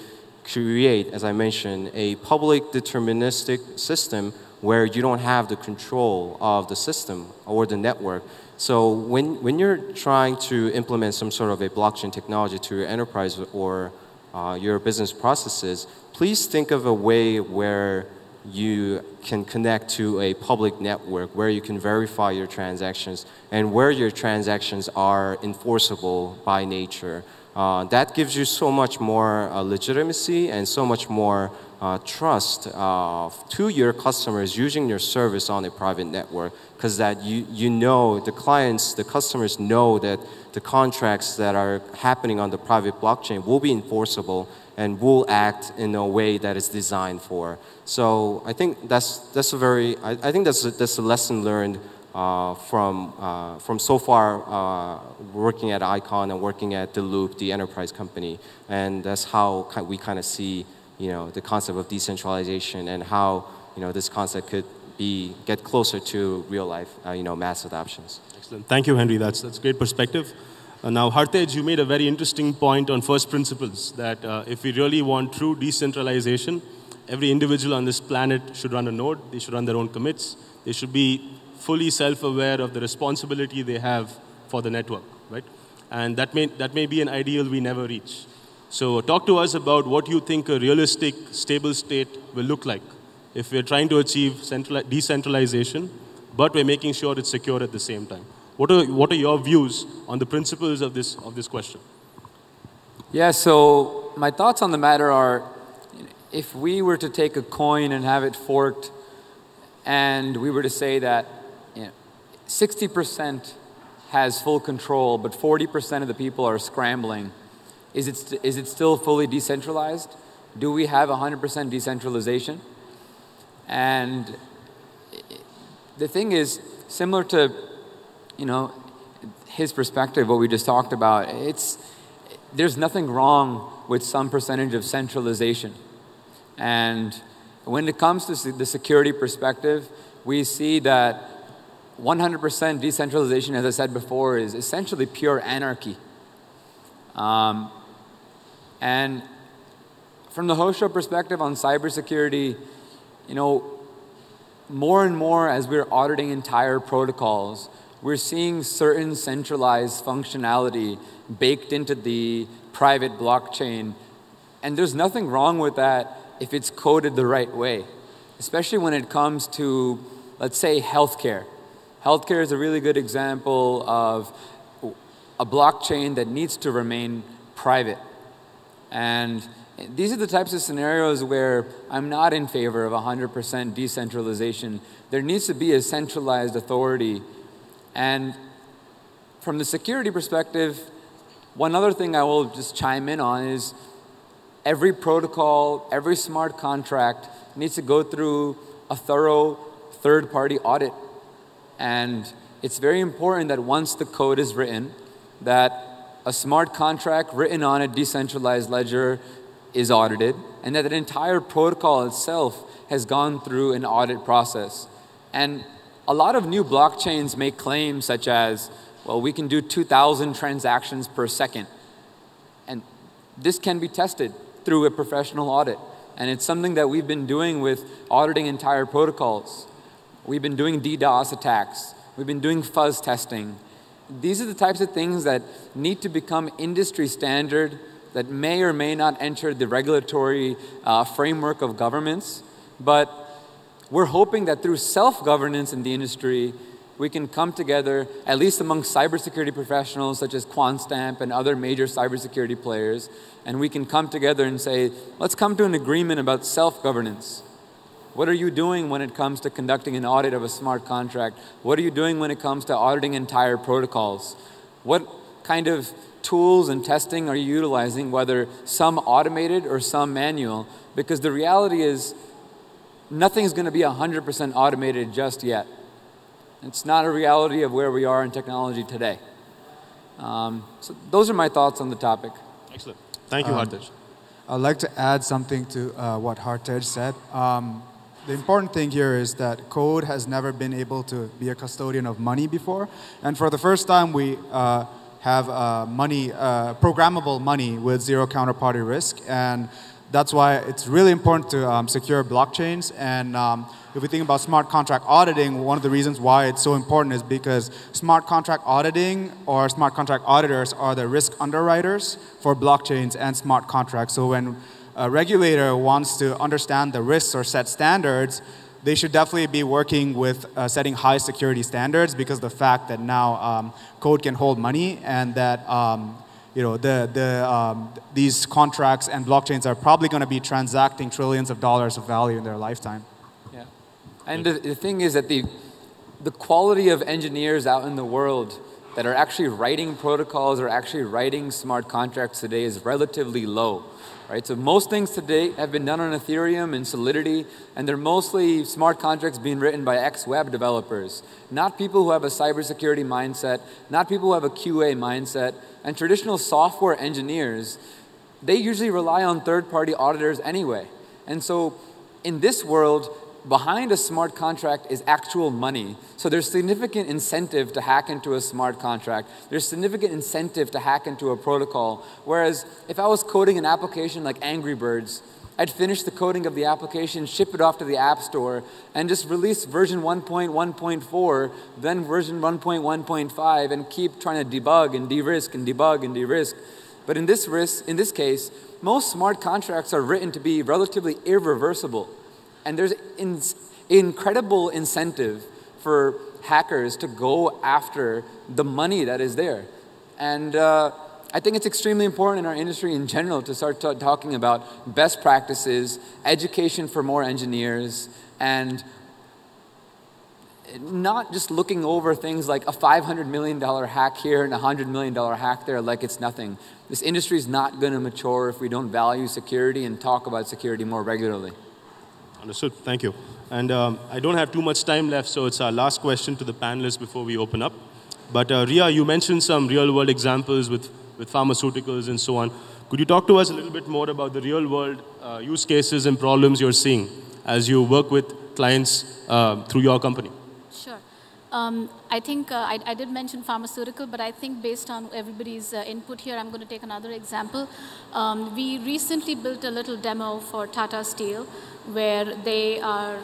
create, as I mentioned, a public deterministic system where you don't have the control of the system or the network. So when you're trying to implement some sort of a blockchain technology to your enterprise or your business processes, please think of a way where you can connect to a public network where you can verify your transactions and where your transactions are enforceable by nature. That gives you so much more legitimacy and so much more trust to your customers using your service on a private network, because that the customers know that the contracts that are happening on the private blockchain will be enforceable and will act in a way that is designed for. So I think that's a lesson learned from so far working at ICON and working at The Loop, the enterprise company, and that's how we kind of see the concept of decentralization and how this concept could get closer to real life mass adoptions. Excellent. Thank you, Henry. That's great perspective. Now, Hartej, you made a very interesting point on first principles, that if we really want true decentralization, every individual on this planet should run a node, they should run their own commits, they should be fully self-aware of the responsibility they have for the network, right? And that may be an ideal we never reach. So talk to us about what you think a realistic, stable state will look like if we're trying to achieve decentralization, but we're making sure it's secure at the same time. What are your views on the principles of this question? Yeah, so my thoughts on the matter are, if we were to take a coin and have it forked, and we were to say that 60% has full control, but 40% of the people are scrambling, is it still fully decentralized? Do we have 100% decentralization? And the thing is, similar to his perspective, what we just talked about, there's nothing wrong with some percentage of centralization. And when it comes to the security perspective, we see that 100% decentralization, as I said before, is essentially pure anarchy. And from the host show perspective on cybersecurity, more and more as we're auditing entire protocols, we're seeing certain centralized functionality baked into the private blockchain. And there's nothing wrong with that if it's coded the right way, especially when it comes to, let's say, healthcare. Healthcare is a really good example of a blockchain that needs to remain private. And these are the types of scenarios where I'm not in favor of 100% decentralization. There needs to be a centralized authority. And from the security perspective, one other thing I will just chime in on is every protocol, every smart contract needs to go through a thorough third-party audit. And it's very important that once the code is written, that a smart contract written on a decentralized ledger is audited, and that the entire protocol itself has gone through an audit process. And a lot of new blockchains make claims such as, well, we can do 2,000 transactions per second. And this can be tested through a professional audit. And it's something that we've been doing with auditing entire protocols. We've been doing DDoS attacks. We've been doing fuzz testing. These are the types of things that need to become industry standard, that may or may not enter the regulatory framework of governments. But we're hoping that through self-governance in the industry, we can come together, at least among cybersecurity professionals such as QuantStamp and other major cybersecurity players, and we can come together and say, let's come to an agreement about self-governance. What are you doing when it comes to conducting an audit of a smart contract? What are you doing when it comes to auditing entire protocols? What kind of tools and testing are you utilizing, whether some automated or some manual? Because the reality is, nothing's going to be 100% automated just yet. It's not a reality of where we are in technology today. So those are my thoughts on the topic. Excellent. Thank you, Hartej. I'd like to add something to what Hartej said. The important thing here is that code has never been able to be a custodian of money before. And for the first time, we have programmable money with zero counterparty risk. And that's why it's really important to secure blockchains. And if we think about smart contract auditing, one of the reasons why it's so important is because smart contract auditing or smart contract auditors are the risk underwriters for blockchains and smart contracts. So when a regulator wants to understand the risks or set standards, they should definitely be working with setting high security standards, because the fact that now code can hold money and that these contracts and blockchains are probably going to be transacting trillions of dollars of value in their lifetime. Yeah, and the thing is that the quality of engineers out in the world that are actually writing protocols or actually writing smart contracts today is relatively low. Right? So most things today have been done on Ethereum and Solidity, and they're mostly smart contracts being written by ex-web developers, not people who have a cybersecurity mindset, not people who have a QA mindset. And traditional software engineers, they usually rely on third-party auditors anyway. And so in this world, behind a smart contract is actual money. So there's significant incentive to hack into a smart contract. There's significant incentive to hack into a protocol. Whereas if I was coding an application like Angry Birds, I'd finish the coding of the application, ship it off to the App Store, and just release version 1.1.4, then version 1.1.5, and keep trying to debug and de-risk and debug and de-risk. But in this case, most smart contracts are written to be relatively irreversible. And there's incredible incentive for hackers to go after the money that is there. And I think it's extremely important in our industry in general to start talking about best practices, education for more engineers, and not just looking over things like a $500 million hack here and a $100 million hack there like it's nothing. This industry is not going to mature if we don't value security and talk about security more regularly. Understood. Thank you. And I don't have too much time left, so it's our last question to the panelists before we open up. But Ria, you mentioned some real-world examples with pharmaceuticals and so on. Could you talk to us a little bit more about the real-world use cases and problems you're seeing as you work with clients through your company? Sure. I think I did mention pharmaceutical, but I think based on everybody's input here, I'm going to take another example. We recently built a little demo for Tata Steel, where they are,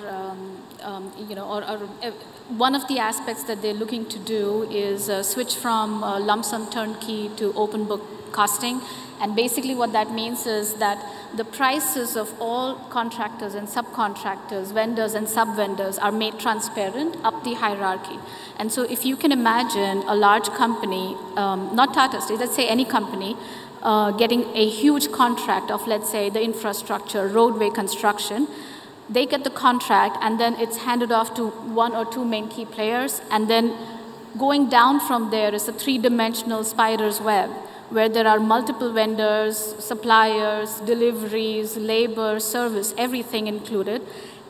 one of the aspects that they're looking to do is switch from lump sum turnkey to open book costing. And basically what that means is that the prices of all contractors and subcontractors, vendors and sub-vendors are made transparent up the hierarchy. And so if you can imagine a large company, not Tata Steel, let's say any company, getting a huge contract of, let's say, the infrastructure, roadway construction, they get the contract and then it's handed off to one or two main key players, and then going down from there is a three-dimensional spider's web where there are multiple vendors, suppliers, deliveries, labor, service, everything included.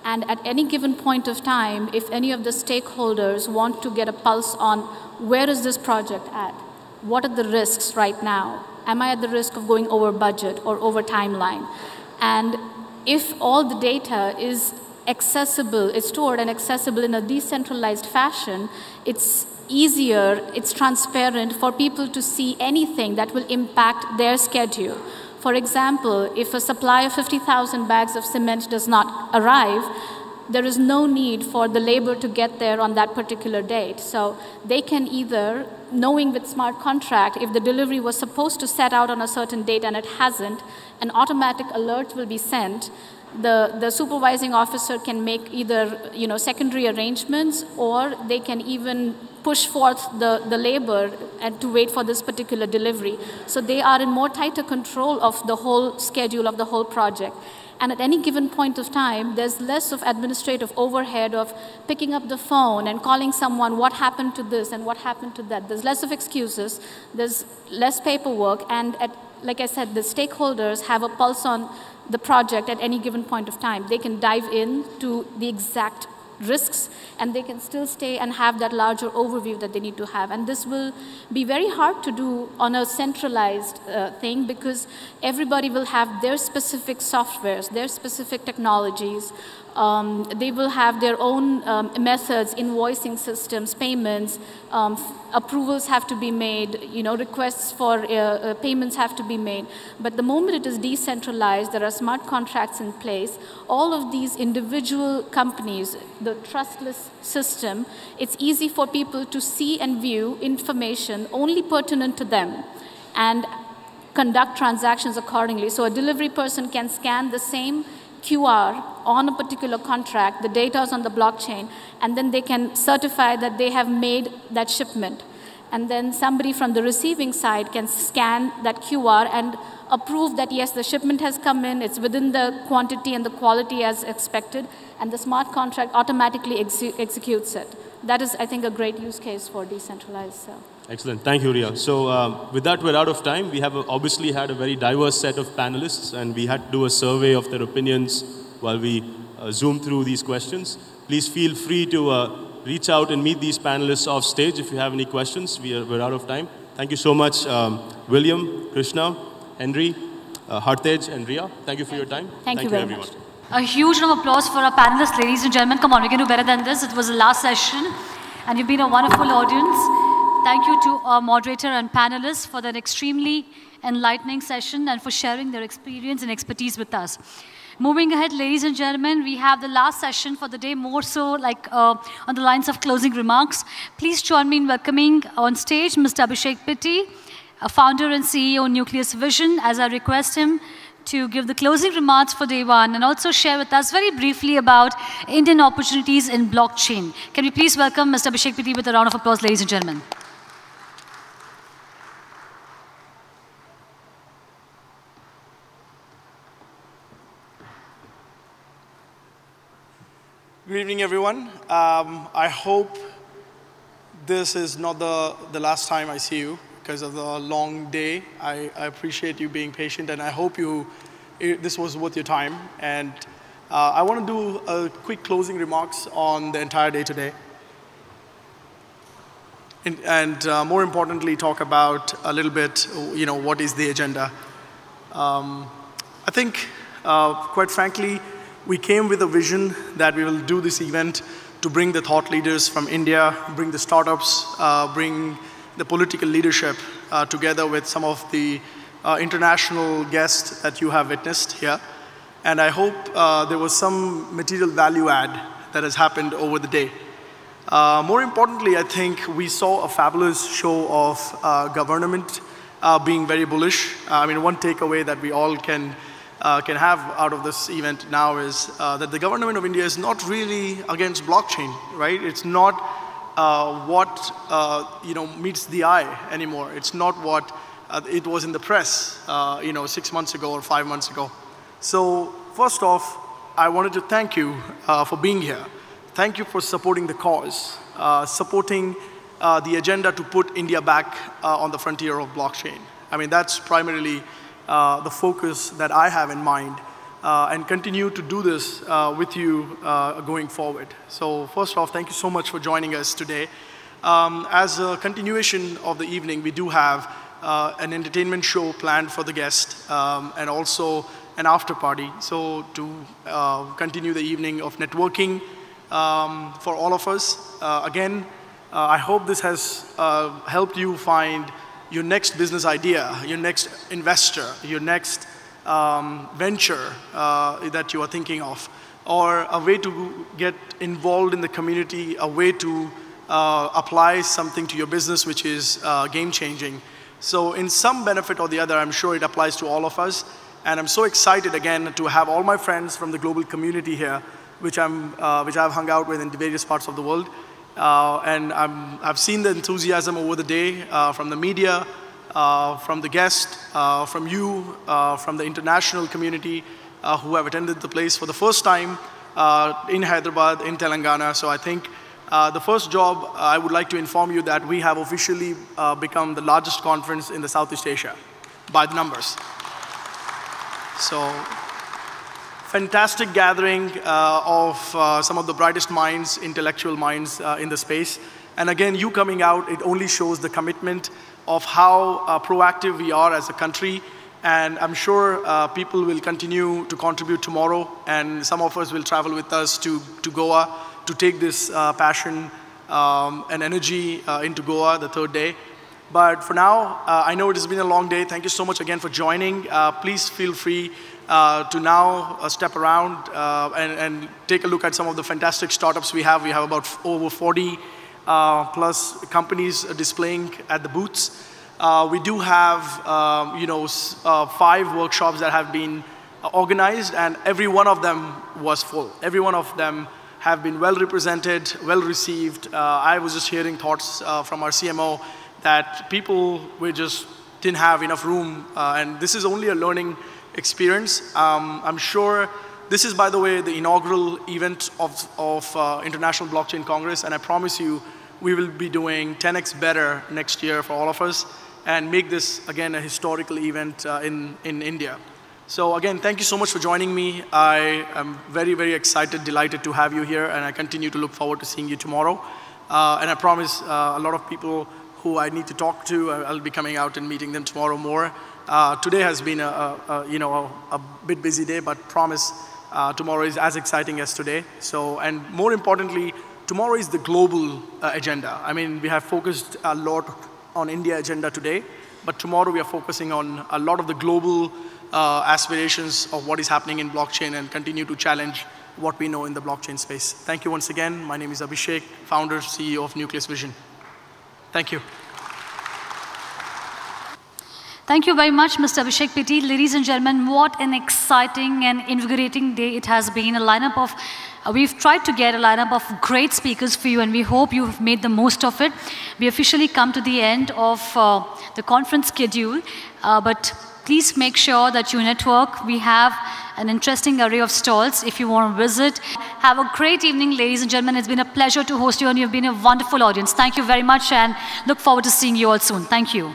And at any given point of time, if any of the stakeholders want to get a pulse on where is this project at, what are the risks right now, am I at the risk of going over budget or over timeline? And if all the data is accessible, it's stored and accessible in a decentralized fashion, it's easier, it's transparent for people to see anything that will impact their schedule. For example, if a supply of 50,000 bags of cement does not arrive, there is no need for the labor to get there on that particular date. So they can either, knowing with smart contract, if the delivery was supposed to set out on a certain date and it hasn't, an automatic alert will be sent. The supervising officer can make either secondary arrangements, or they can even push forth the labor and to wait for this particular delivery. So they are in more tighter control of the whole schedule of the whole project. And at any given point of time, there's less of administrative overhead of picking up the phone and calling someone, what happened to this and what happened to that. There's less of excuses, there's less paperwork, and like I said, the stakeholders have a pulse on the project at any given point of time. They can dive in to the exact risks, and they can still stay and have that larger overview that they need to have. And this will be very hard to do on a centralized thing, because everybody will have their specific softwares, their specific technologies. They will have their own methods, invoicing systems, payments, approvals have to be made, requests for payments have to be made. But the moment it is decentralized, there are smart contracts in place, all of these individual companies, the trustless system, it's easy for people to see and view information only pertinent to them and conduct transactions accordingly. So a delivery person can scan the same QR on a particular contract, the data is on the blockchain, and then they can certify that they have made that shipment. And then somebody from the receiving side can scan that QR and approve that yes, the shipment has come in, it's within the quantity and the quality as expected, and the smart contract automatically executes it. That is, I think, a great use case for decentralized. Excellent. Thank you, Ria. So with that, we're out of time. We have obviously had a very diverse set of panelists, and we had to do a survey of their opinions while we zoom through these questions. Please feel free to reach out and meet these panelists off stage if you have any questions. We're out of time. Thank you so much, William, Krishna, Henry, Hartej, and Ria. Thank you for your time. Thank you very everyone. much. A huge round of applause for our panelists, ladies and gentlemen. Come on, we can do better than this. It was the last session, and you've been a wonderful audience. Thank you to our moderator and panelists for that extremely enlightening session and for sharing their experience and expertise with us. Moving ahead, ladies and gentlemen, we have the last session for the day, more so like on the lines of closing remarks. Please join me in welcoming on stage Mr. Abhishek Pitti, founder and CEO Nucleus Vision, as I request him to give the closing remarks for day one and also share with us very briefly about Indian opportunities in blockchain. Can we please welcome Mr. Abhishek Pitti with a round of applause, ladies and gentlemen. Good evening, everyone. I hope this is not the last time I see you because of the long day. I appreciate you being patient, and I hope this was worth your time. And I want to do a quick closing remarks on the entire day today. And more importantly, talk about a little bit, what is the agenda. I think, quite frankly, we came with a vision that we will do this event to bring the thought leaders from India, bring the startups, bring the political leadership together with some of the international guests that you have witnessed here. And I hope there was some material value add that has happened over the day. More importantly, I think we saw a fabulous show of government being very bullish. I mean, one takeaway that we all can have out of this event now is that the government of India is not really against blockchain, right? It's not what meets the eye anymore. It's not what it was in the press 6 months ago or 5 months ago. So first off, I wanted to thank you for being here. Thank you for supporting the cause, supporting the agenda to put India back on the frontier of blockchain. I mean, that's primarily the focus that I have in mind, and continue to do this with you going forward. So first off, thank you so much for joining us today. As a continuation of the evening, we do have an entertainment show planned for the guests and also an after party. So to continue the evening of networking for all of us. Again, I hope this has helped you find your next business idea, your next investor, your next venture that you are thinking of, or a way to get involved in the community, a way to apply something to your business which is game-changing. So in some benefit or the other, I'm sure it applies to all of us. And I'm so excited again to have all my friends from the global community here, which I've hung out with in various parts of the world. And I've seen the enthusiasm over the day from the media, from the guests, from you, from the international community who have attended the place for the first time in Hyderabad, in Telangana. So I think the first job, I would like to inform you that we have officially become the largest conference in the Southeast Asia by the numbers. So fantastic gathering of some of the brightest minds, intellectual minds in the space. And again, you coming out, it only shows the commitment of how proactive we are as a country. And I'm sure people will continue to contribute tomorrow, and some of us will travel with us to Goa to take this passion and energy into Goa the third day. But for now, I know it has been a long day. Thank you so much again for joining. Please feel free to now step around and take a look at some of the fantastic startups we have. We have about over 40 plus companies displaying at the booths. We do have 5 workshops that have been organized, and every one of them was full. Every one of them have been well represented, well received. I was just hearing thoughts from our CMO that people didn't have enough room, and this is only a learning experience. I'm sure this is, by the way, the inaugural event of International Blockchain Congress, and I promise you we will be doing 10x better next year for all of us and make this, again, a historical event in India. So again, thank you so much for joining me. I am very, very excited, delighted to have you here, and I continue to look forward to seeing you tomorrow. And I promise a lot of people who I need to talk to, I'll be coming out and meeting them tomorrow more. Today has been a bit busy day, but promise tomorrow is as exciting as today. So, and more importantly, tomorrow is the global agenda. I mean, we have focused a lot on India agenda today, but tomorrow we are focusing on a lot of the global aspirations of what is happening in blockchain and continue to challenge what we know in the blockchain space. Thank you once again. My name is Abhishek, founder, CEO of Nucleus Vision. Thank you. Thank you very much, Mr. Abhishek Patil. Ladies and gentlemen, what an exciting and invigorating day it has been. We've tried to get a lineup of great speakers for you, and we hope you've made the most of it. We officially come to the end of the conference schedule, but please make sure that you network. We have an interesting array of stalls if you want to visit. Have a great evening, ladies and gentlemen. It's been a pleasure to host you, and you've been a wonderful audience. Thank you very much, and look forward to seeing you all soon. Thank you.